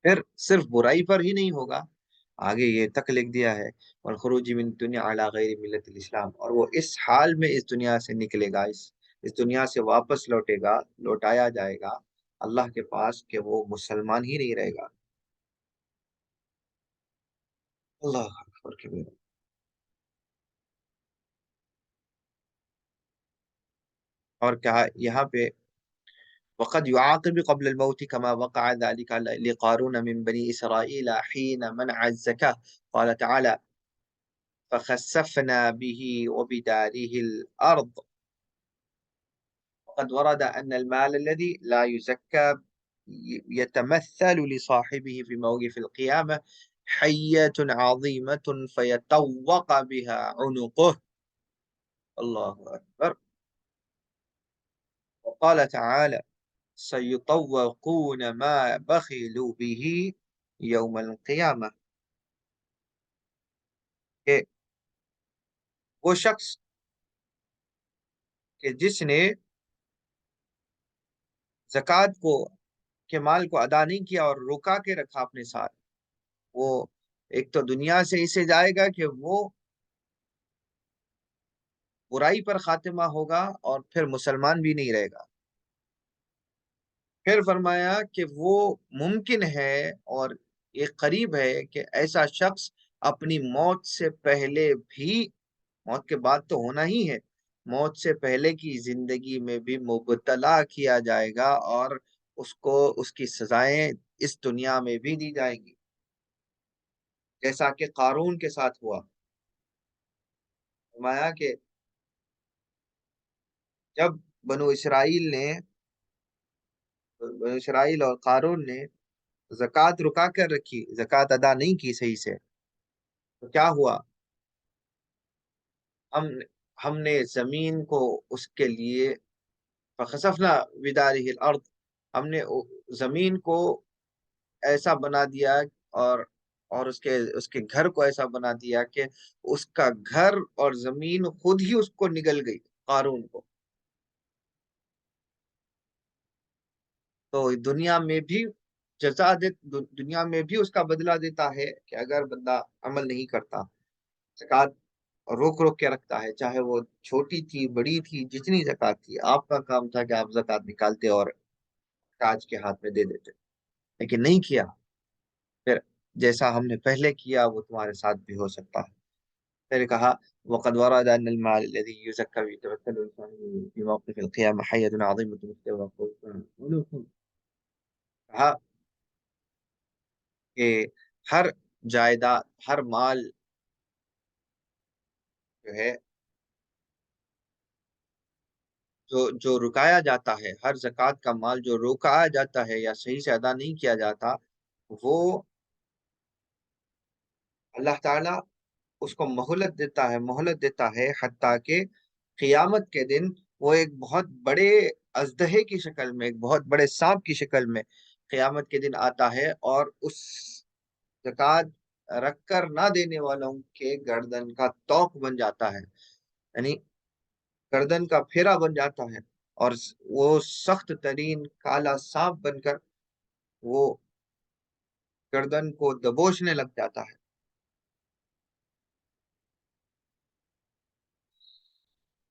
پھر صرف برائی پر ہی نہیں ہوگا، آگے یہ تک لکھ دیا ہے والخروج من الدنیا علی غیر ملت الاسلام، اور وہ اس حال میں اس دنیا سے نکلے گا، اس دنیا سے واپس لوٹایا جائے گا اللہ کے پاس کہ وہ مسلمان ہی نہیں رہے گا. اللہ اکبر کبیر. اور کہا یہاں پہ وقد يعاقب قبل الموت كما وقع ذلك لقارون من بني إسرائيل حين منع الزكاة. قال تعالى فخسفنا به وبداره الأرض. وقد ورد أن المال الذي لا يزكى يتمثل لصاحبه في موقف القيامة حية عظيمة فيطوق بها عنقه. الله أكبر. وقال تعالى سيطوقون ما بخلوا به يوم القيامة. کہ وہ شخص کہ جس نے زکوٰۃ کے مال کو ادا نہیں کیا اور رکا کے رکھا اپنے ساتھ، وہ ایک تو دنیا سے اسے جائے گا کہ وہ برائی پر خاتمہ ہوگا اور پھر مسلمان بھی نہیں رہے گا. پھر فرمایا کہ وہ ممکن ہے اور یہ قریب ہے کہ ایسا شخص اپنی موت سے پہلے بھی، موت کے بعد تو ہونا ہی ہے، موت سے پہلے کی زندگی میں بھی مبتلا کیا جائے گا اور اس کو اس کی سزائیں اس دنیا میں بھی دی جائیں گی، جیسا کہ قارون کے ساتھ ہوا. فرمایا کہ جب بنو اسرائیل اور قارون نے زکوٰۃ رکا کر رکھی، زکوٰۃ ادا نہیں کی صحیح سے، تو کیا ہوا؟ ہم نے زمین کو اس کے لیے فخسفنا بدارہ الارض، ہم نے زمین کو ایسا بنا دیا اور اور اس کے گھر کو ایسا بنا دیا کہ اس کا گھر اور زمین خود ہی اس کو نگل گئی، قارون کو. تو دنیا میں بھی دنیا میں بھی اس کا بدلہ دیتا ہے کہ اگر بندہ عمل نہیں کرتا، زکوٰۃ روک روک کے رکھتا ہے، چاہے وہ چھوٹی تھی بڑی تھی، جتنی زکوٰۃ تھی، آپ کا کام تھا کہ آپ زکوٰۃ نکالتے اور تاج کے ہاتھ میں دے دیتے، لیکن نہیں کیا، پھر جیسا ہم نے پہلے کیا وہ تمہارے ساتھ بھی ہو سکتا ہے. پھر کہا وقد ورد ان المال الذي يزكى ويتوكل الانسان في موقف القيامه حيه عظيمه مثل کہا کہ ہر جائیداد، ہر مال جو ہے جو رکایا جاتا ہے، ہر زکوٰۃ کا مال جو رکایا جاتا ہے یا صحیح سے ادا نہیں کیا جاتا، وہ اللہ تعالیٰ اس کو مہلت دیتا ہے حتیٰ کہ قیامت کے دن وہ ایک بہت بڑے اژدہے کی شکل میں، ایک بہت بڑے سانپ کی شکل میں قیامت کے دن آتا ہے، اور اس زکوٰۃ رکھ کر نہ دینے والوں کے گردن کا توق بن جاتا ہے، یعنی گردن کا پھیرا بن جاتا ہے، اور وہ سخت ترین کالا سانپ بن کر وہ گردن کو دبوچنے لگ جاتا ہے.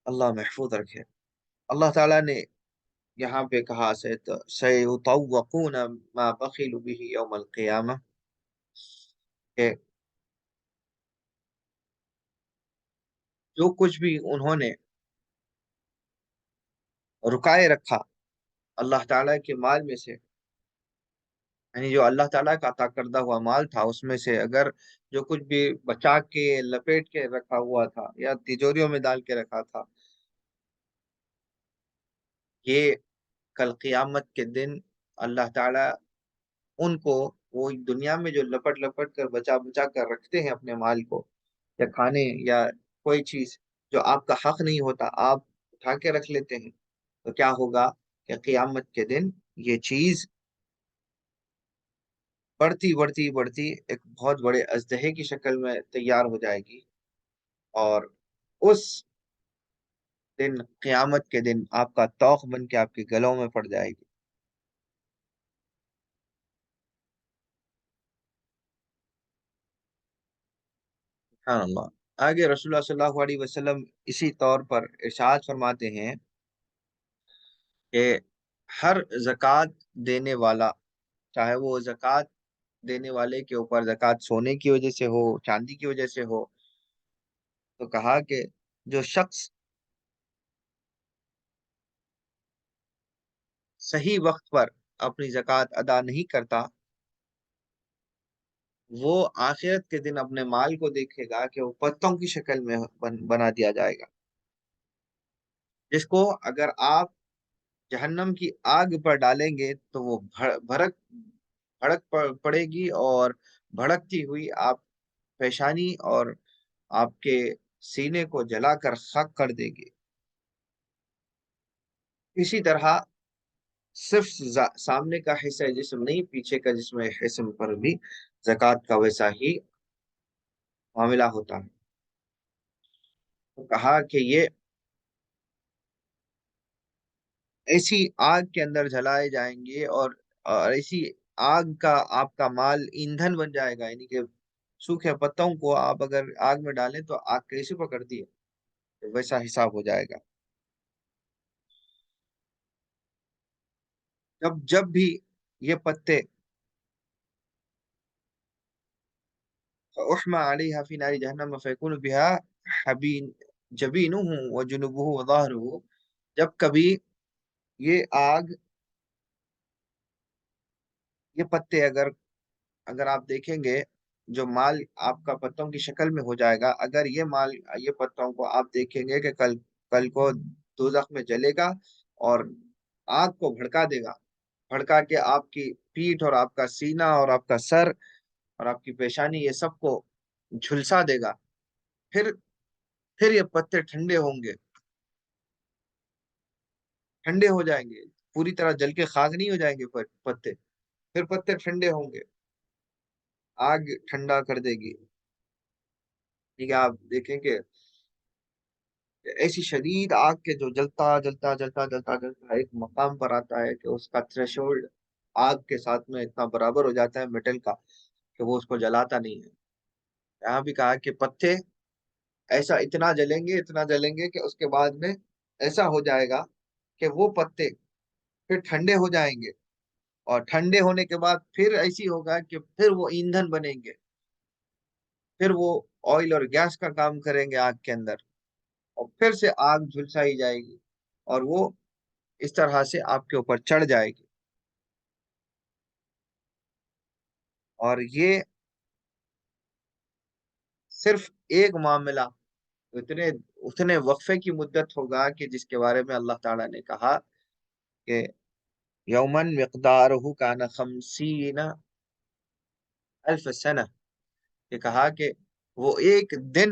اللہ محفوظ رکھے. اللہ تعالیٰ نے یہاں پہ کہا سَيُطَوَّقُونَ مَا بَخِلُوا بِهِ يَوْمَ الْقِيَامَةِ، کہ جو کچھ بھی انہوں نے رکائے رکھا اللہ تعالیٰ کے مال میں سے، یعنی جو اللہ تعالیٰ کا عطا کردہ ہوا مال تھا، اس میں سے اگر جو کچھ بھی بچا کے لپیٹ کے رکھا ہوا تھا یا تجوریوں میں ڈال کے رکھا تھا، یہ کل قیامت کے دن اللہ تعالیٰ ان کو، وہ دنیا میں جو لپٹ لپٹ کر بچا بچا کر رکھتے ہیں اپنے مال کو، یا کھانے یا کوئی چیز جو آپ کا حق نہیں ہوتا، آپ اٹھا کے رکھ لیتے ہیں، تو کیا ہوگا کہ قیامت کے دن یہ چیز بڑھتی بڑھتی بڑھتی ایک بہت بڑے اژدہے کی شکل میں تیار ہو جائے گی، اور اس دن، قیامت کے دن، آپ کا توق بن کے آپ کے گلوں میں پڑ جائے گی. سبحان اللہ. آگے رسول اللہ صلی اللہ علیہ وسلم اسی طور پر ارشاد فرماتے ہیں کہ ہر زکوٰۃ دینے والا، چاہے وہ زکوٰۃ دینے والے کے اوپر زکوٰۃ سونے کی وجہ سے ہو، چاندی کی وجہ سے ہو، تو کہا کہ جو شخص صحیح وقت پر اپنی زکوٰۃ ادا نہیں کرتا، وہ آخرت کے دن اپنے مال کو دیکھے گا کہ وہ پتوں کی شکل میں بنا دیا جائے گا، جس کو اگر آپ جہنم کی آگ پر ڈالیں گے تو وہ بھڑک پڑے گی، اور بھڑکتی ہوئی آپ پیشانی اور آپ کے سینے کو جلا کر خاک کر دے گی. اسی طرح صرف سامنے کا حصہ جسم نہیں، پیچھے کا جسم حصم پر بھی زکوٰۃ کا ویسا ہی معاملہ ہوتا ہے. تو کہا کہ یہ ایسی آگ کے اندر جلائے جائیں گے، اور ایسی آگ کا آپ کا مال ایندھن بن جائے گا، یعنی کہ سوکھے پتوں کو آپ اگر آگ میں ڈالیں تو آگ کیسے پکڑتی ہے، ویسا حساب ہو جائے گا. جب بھی یہ پتے احمى عليها في نار جہنم فيكون بها حبین جبینه وجنوبه وظهره، جب کبھی یہ آگ، یہ پتے اگر آپ دیکھیں گے، جو مال آپ کا پتوں کی شکل میں ہو جائے گا، اگر یہ پتوں کو آپ دیکھیں گے کہ کل کو دوزخ میں جلے گا اور آگ کو بھڑکا دے گا، بھڑکا کے آپ کی پیٹھ اور آپ کا سینہ اور آپ کا سر اور آپ کی پیشانی، یہ سب کو جھلسا دے گا. پھر یہ پتے ٹھنڈے ہوں گے، ٹھنڈے ہو جائیں گے، پوری طرح جل کے خاک نہیں ہو جائیں گے پتے، پھر پتے ٹھنڈے ہوں گے. آگ ٹھنڈا کر دے گی. ٹھیک ہے، آپ دیکھیں کہ ایسی شدید آگ کے جو جلتا جلتا جلتا جلتا جلتا ایک مقام پر آتا ہے کہ اس کا تھریشولڈ آگ کے ساتھ میں اتنا برابر ہو جاتا ہے میٹل کا کہ وہ اس کو جلاتا نہیں ہے. یہاں بھی کہا کہ پتے ایسا اتنا جلیں گے کہ اس کے بعد میں ایسا ہو جائے گا کہ وہ پتے پھر ٹھنڈے ہو جائیں گے، اور ٹھنڈے ہونے کے بعد پھر ایسی ہوگا کہ پھر وہ ایندھن بنیں گے، پھر وہ آئل اور گیس کا کام کریں گے آگ کے اندر، اور پھر سے آگ جھلسائی جائے گی اور وہ اس طرح سے آپ کے اوپر چڑھ جائے گی. اور یہ صرف ایک معاملہ اتنے وقفے کی مدت ہوگا کہ جس کے بارے میں اللہ تعالیٰ نے کہا کہ یومن مقدارہ کان 50,000 سنہ، کہ کہا کہ وہ ایک دن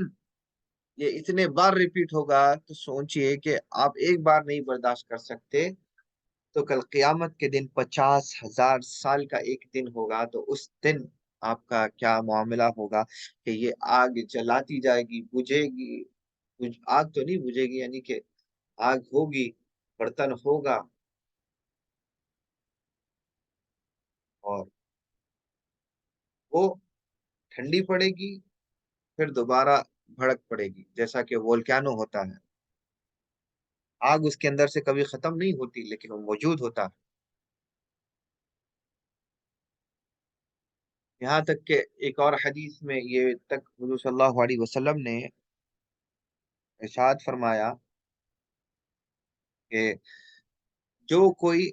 یہ اتنے بار ریپیٹ ہوگا تو سوچئے کہ آپ ایک بار نہیں برداشت کر سکتے تو کل قیامت کے دن 50,000 سال کا ایک دن ہوگا، تو اس دن آپ کا کیا معاملہ ہوگا کہ یہ آگ جلاتی جائے گی، بجھے گی. آگ تو نہیں بجھے گی، یعنی کہ آگ ہوگی، برتن ہوگا، اور وہ ٹھنڈی پڑے گی، پھر دوبارہ بھڑک پڑے گی، جیسا کہ وولکینو ہوتا ہے. آگ اس کے اندر سے کبھی ختم نہیں ہوتی لیکن وہ موجود ہوتا ہے. یہاں تک کہ ایک اور حدیث میں یہ تک حضور صلی اللہ علیہ وسلم نے ارشاد فرمایا کہ جو کوئی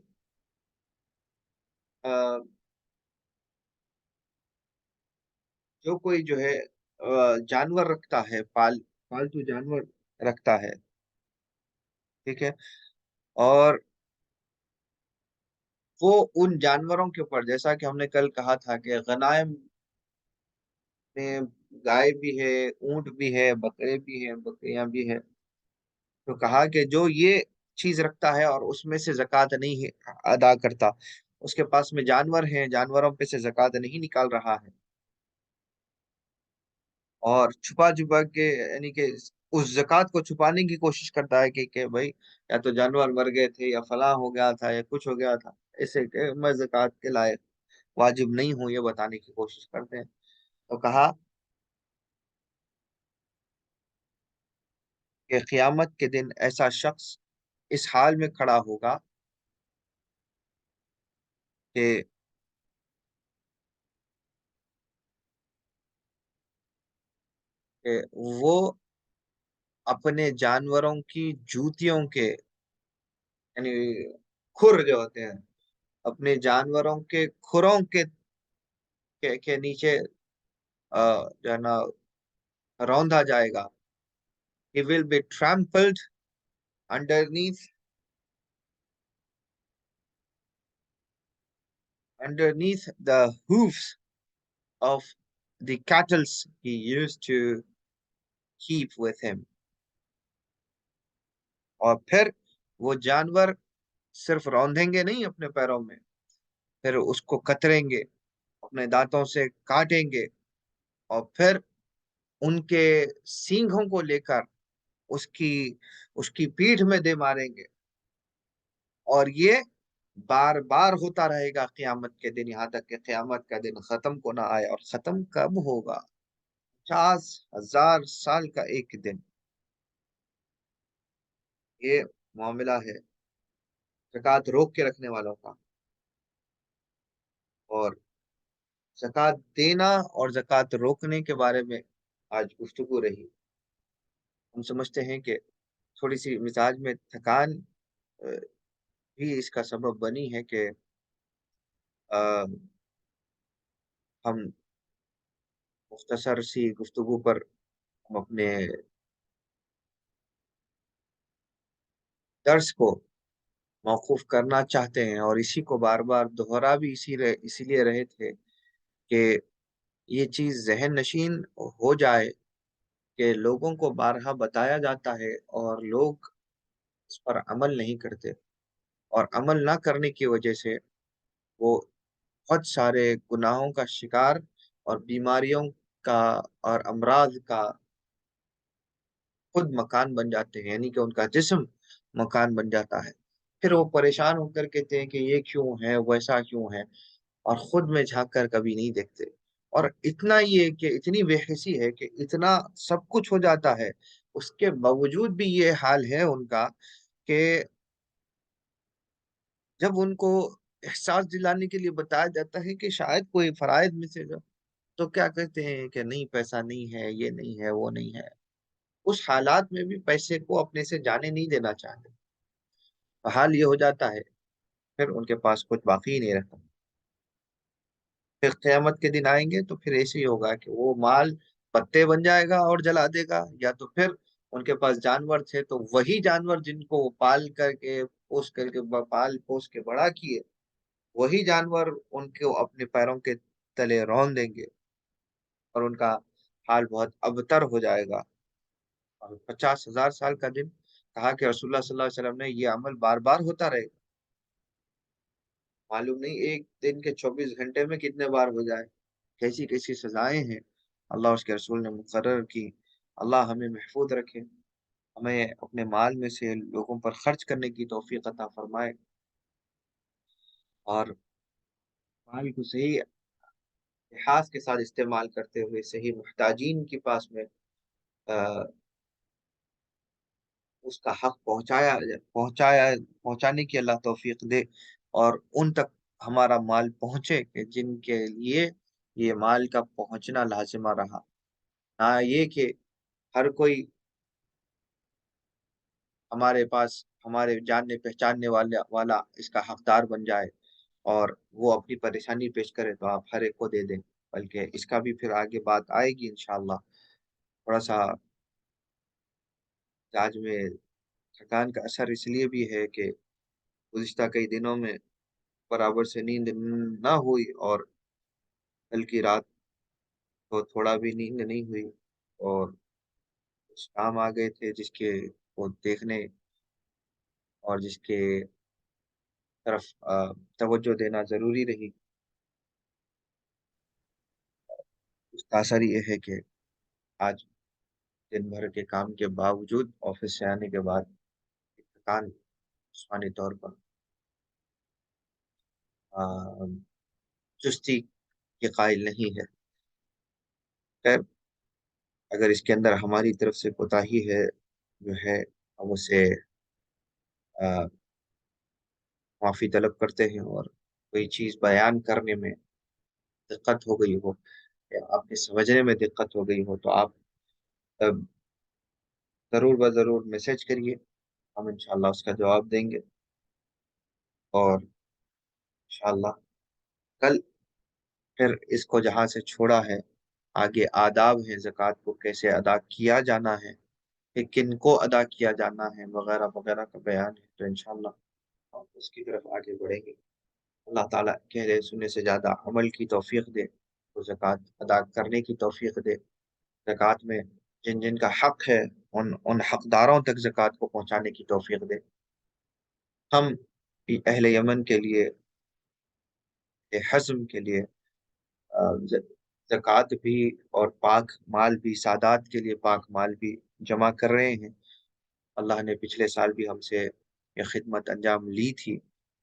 جو ہے جانور رکھتا ہے، پالتو جانور رکھتا ہے، ٹھیک ہے، اور وہ ان جانوروں کے اوپر، جیسا کہ ہم نے کل کہا تھا کہ غنائم میں گائے بھی ہے، اونٹ بھی ہے، بکرے بھی ہیں، بکریاں بھی ہیں، تو کہا کہ جو یہ چیز رکھتا ہے اور اس میں سے زکوٰۃ نہیں ادا کرتا، اس کے پاس میں جانور ہیں، جانوروں پہ سے زکوٰۃ نہیں نکال رہا ہے، اور چھپا چھپا کے، یعنی کہ اس زکوٰۃ کو چھپانے کی کوشش کرتا ہے کہ بھائی یا تو جانور مر گئے تھے یا فلاں ہو گیا تھا یا کچھ ہو گیا تھا، ایسے کہ میں زکوٰۃ کے لائق واجب نہیں ہوں، یہ بتانے کی کوشش کرتے ہیں. تو کہا کہ قیامت کے دن ایسا شخص اس حال میں کھڑا ہوگا کہ وہ اپنے جانوروں کی جوتیوں کے، یعنی کھر جو ہوتے ہیں، اپنے جانوروں کے کھروں کے نیچے جو ہے نا روندا جائے گا. He will be trampled underneath the hoofs of the cattle he used to keep with him. اور پھر وہ جانور صرف روندیں گے نہیں اپنے پیروں میں، پھر اس کو کتریں گے، اپنے دانتوں سے کاٹیں گے، اور پھر ان کے سینگوں کو لے کر اس کی پیٹھ میں دے ماریں گے، اور یہ بار بار ہوتا رہے گا قیامت کے دن، یہاں تک کہ قیامت کا دن ختم کو نہ آئے. اور ختم کب ہوگا؟ 50,000 سال کا ایک دن. یہ معاملہ ہے زکوٰۃ روک کے رکھنے والوں کا. اور زکوٰۃ دینا اور زکوٰۃ روکنے کے بارے میں آج گفتگو رہی. ہم سمجھتے ہیں کہ تھوڑی سی مزاج میں تھکان بھی اس کا سبب بنی ہے کہ ہم مختصر سی گفتگو پر ہم اپنے درس کو موقوف کرنا چاہتے ہیں، اور اسی کو بار بار دہرا بھی اسی لیے رہے تھے کہ یہ چیز ذہن نشین ہو جائے کہ لوگوں کو بارہا بتایا جاتا ہے اور لوگ اس پر عمل نہیں کرتے، اور عمل نہ کرنے کی وجہ سے وہ بہت سارے گناہوں کا شکار اور بیماریوں کا اور امراض کا خود مکان بن جاتے ہیں، یعنی کہ ان کا جسم مکان بن جاتا ہے. پھر وہ پریشان ہو کر کہتے ہیں کہ یہ کیوں ہے، ویسا کیوں ہے، اور خود میں جھانک کر کبھی نہیں دیکھتے. اور اتنا یہ کہ اتنی بے حسی ہے کہ اتنا سب کچھ ہو جاتا ہے، اس کے باوجود بھی یہ حال ہے ان کا کہ جب ان کو احساس دلانے کے لیے بتایا جاتا ہے کہ شاید کوئی فرائض میں سے تو کیا کہتے ہیں کہ نہیں، پیسہ نہیں ہے، یہ نہیں ہے، وہ نہیں ہے. اس حالات میں بھی پیسے کو اپنے سے جانے نہیں دینا چاہتے. حال یہ ہو جاتا ہے پھر ان کے پاس کچھ باقی ہی نہیں رہتا. پھر قیامت کے دن آئیں گے تو پھر ایسے ہی ہوگا کہ وہ مال پتے بن جائے گا اور جلا دے گا، یا تو پھر ان کے پاس جانور تھے تو وہی جانور جن کو وہ پال پوس کے بڑا کیے، وہی جانور ان کو اپنے پیروں کے تلے رون دیں گے اور ان کا حال بہت ابتر ہو جائے گا. اور 50,000 سال کا دن کہا کہ رسول اللہ صلی اللہ علیہ وسلم نے یہ عمل بار بار ہوتا رہے. معلوم نہیں ایک دن کے 24 گھنٹے میں کتنے بار ہو جائے. کیسی کیسی سزائیں ہیں اللہ اس کے رسول نے مقرر کی. اللہ ہمیں محفوظ رکھے، ہمیں اپنے مال میں سے لوگوں پر خرچ کرنے کی توفیق عطا فرمائے، اور مال کو صحیح لحاظ کے ساتھ استعمال کرتے ہوئے صحیح محتاجین کے پاس میں اس کا حق پہنچانے کی اللہ توفیق دے، اور ان تک ہمارا مال پہنچے کہ جن کے لیے یہ مال کا پہنچنا لازمہ رہا. نہ یہ کہ ہر کوئی ہمارے پاس ہمارے جاننے پہچاننے والا اس کا حقدار بن جائے اور وہ اپنی پریشانی پیش کرے تو آپ ہر ایک کو دے دیں. بلکہ اس کا بھی پھر آگے بات آئے گی انشاءاللہ. تھوڑا سا آج میں تھکان کا اثر اس لیے بھی ہے کہ گزشتہ کئی دنوں میں برابر سے نیند نہ ہوئی، اور کل کی رات تو تھوڑا بھی نیند نہیں ہوئی، اور کچھ کام آ گئے تھے جس کے وہ دیکھنے اور جس کے طرف توجہ دینا ضروری رہی. اس کا اثر یہ ہے کہ آج دن بھر کے کام کے باوجود آفس سے آنے کے بعد تھکان جسمانی طور پر چستی کے قائل نہیں ہے. خیر، اگر اس کے اندر ہماری طرف سے کوتاہی ہے جو ہے ہم اسے معافی طلب کرتے ہیں، اور کوئی چیز بیان کرنے میں دقت ہو گئی ہو یا آپ کے سمجھنے میں دقت ہو گئی ہو تو آپ ضرور بضرور میسج کریے، ہم انشاءاللہ اس کا جواب دیں گے. اور انشاءاللہ کل پھر اس کو جہاں سے چھوڑا ہے آگے آداب ہیں زکوٰۃ کو کیسے ادا کیا جانا ہے، کہ کن کو ادا کیا جانا ہے وغیرہ وغیرہ کا بیان ہے. تو انشاءاللہ ہم اس کی طرف آگے بڑھیں گے. اللہ تعالیٰ کہنے سننے سے زیادہ عمل کی توفیق دے، تو زکوٰۃ ادا کرنے کی توفیق دے. زکوٰۃ میں جن جن کا حق ہے ان حقداروں تک زکوٰۃ کو پہنچانے کی توفیق دے. ہم اہل یمن کے لیے، حزم کے لیے زکوٰۃ بھی اور پاک مال بھی، سادات کے لیے پاک مال بھی جمع کر رہے ہیں. اللہ نے پچھلے سال بھی ہم سے یہ خدمت انجام لی تھی،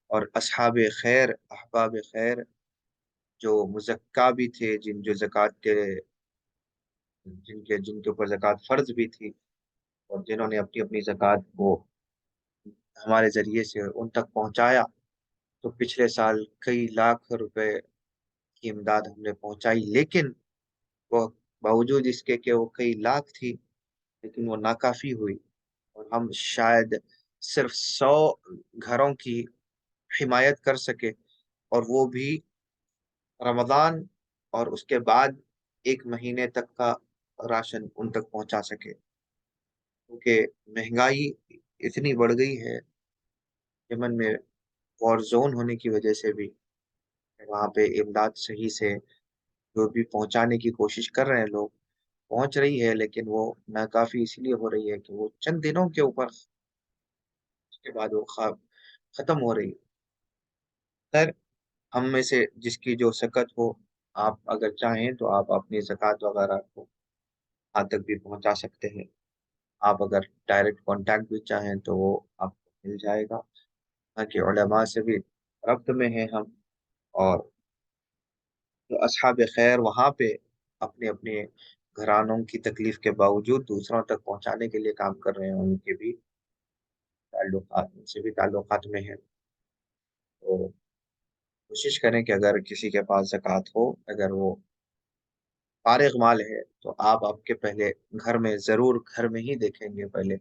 اور اصحاب خیر، احباب خیر جو مزکا بھی تھے، جو زکوٰۃ کے جن کے اوپر زکوٰۃ فرض بھی تھی، اور جنہوں نے اپنی اپنی زکوٰۃ کو ہمارے ذریعے سے ان تک پہنچایا، تو پچھلے سال کئی لاکھ روپے کی امداد ہم نے پہنچائی. لیکن وہ باوجود اس کے کہ وہ کئی لاکھ تھی، لیکن وہ ناکافی ہوئی، اور ہم شاید صرف 100 گھروں کی حمایت کر سکے، اور وہ بھی رمضان اور اس کے بعد 1 مہینے تک کا راشن ان تک پہنچا سکے. کیونکہ مہنگائی اتنی بڑھ گئی ہے یمن میں، وار زون ہونے کی وجہ سے بھی وہاں پہ امداد صحیح سے جو بھی پہنچانے کی کوشش کر رہے ہیں لوگ، پہنچ رہی ہے، لیکن وہ ناکافی اس لیے ہو رہی ہے کہ وہ چند دنوں کے اوپر، اس کے بعد وہ ختم ہو رہی ہے. خیر، ہم میں سے جس کی جو سکت ہو آپ اگر چاہیں تو آپ اپنی زکوٰۃ وغیرہ کو وہاں تک بھی پہنچا سکتے ہیں. آپ اگر ڈائریکٹ کانٹیکٹ بھی چاہیں تو وہ آپ کو مل جائے گا. وہاں کے علماء سے بھی ربط میں ہیں ہم، اور جو اصحاب خیر وہاں پہ اپنے اپنے گھرانوں کی تکلیف کے باوجود دوسروں تک پہنچانے کے لیے کام کر رہے ہیں، ان کے بھی تعلقات ان سے بھی تعلقات میں ہیں. تو کوشش کریں کہ اگر کسی کے پاس زکوٰۃ ہو، اگر وہ فارغ مال ہے، تو آپ کے پہلے گھر میں ہی دیکھیں گے، پہلے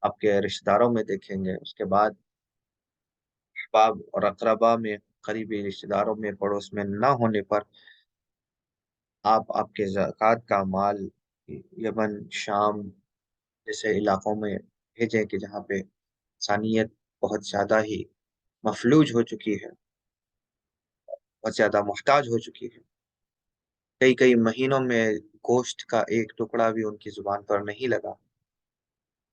آپ کے رشتہ داروں میں دیکھیں گے، اس کے بعد احباب اور اقربا میں، قریبی رشتہ داروں میں، پڑوس میں نہ ہونے پر آپ کے زکوٰۃ کا مال یمن، شام جیسے علاقوں میں بھیجیں کہ جہاں پہ انسانیت بہت زیادہ ہی مفلوج ہو چکی ہے، بہت زیادہ محتاج ہو چکی ہے. کئی کئی مہینوں میں گوشت کا ایک ٹکڑا بھی ان کی زبان پر نہیں لگا،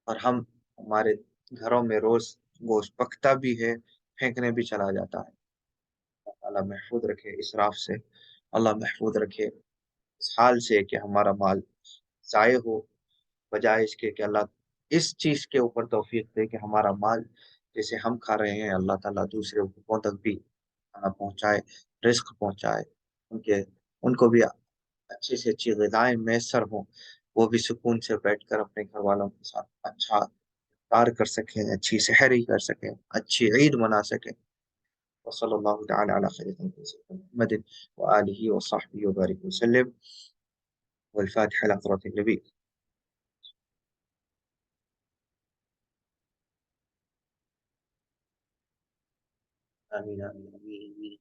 اور ہمارے گھروں میں روز گوشت پکتا بھی ہے، پھینکنے بھی چلا جاتا ہے. اللہ محفوظ رکھے اسراف سے، اللہ محفوظ رکھے اس حال سے کہ ہمارا مال ضائع ہو، بجائے اس کے کہ اللہ اس چیز کے اوپر توفیق دے کہ ہمارا مال جیسے ہم کھا رہے ہیں، اللہ تعالیٰ دوسرے لوگوں تک بھی کھانا پہنچائے، رزق پہنچائے، ان کو بھی اچھی سے اچھی غذائیں میسر ہوں، وہ بھی سکون سے بیٹھ کر اپنے گھر والوں کے ساتھ اچھا افطار کر سکیں، اچھی سحری کر سکیں، اچھی عید منا سکیں. وصلی اللہ تعالی علی خیر خلق محمد وآلہ وصحبہ وبارک وسلم. والفاتحة لحضرة النبي. آمين آمين آمين.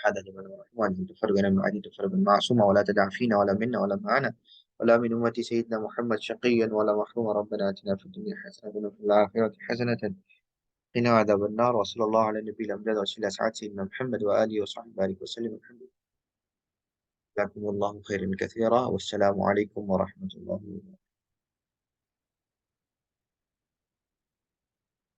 حدا جبل الرحمن تفرقنا من عدي تفرق المعصومة، ولا تدع فينا ولا منا ولا معنا ولا من أمة سيدنا محمد شقيا ولا محروما. ربنا آتنا في الدنيا حسنة وفي الآخرة حسنة قنا عذاب النار. وصلى الله على النبي الأمجد وسيلة سعاد سيدنا محمد وآله وصحبه بارك وسلم. الحمد لله. جزاكم الله خيرا كثيرا، والسلام عليكم ورحمة الله وبركاته.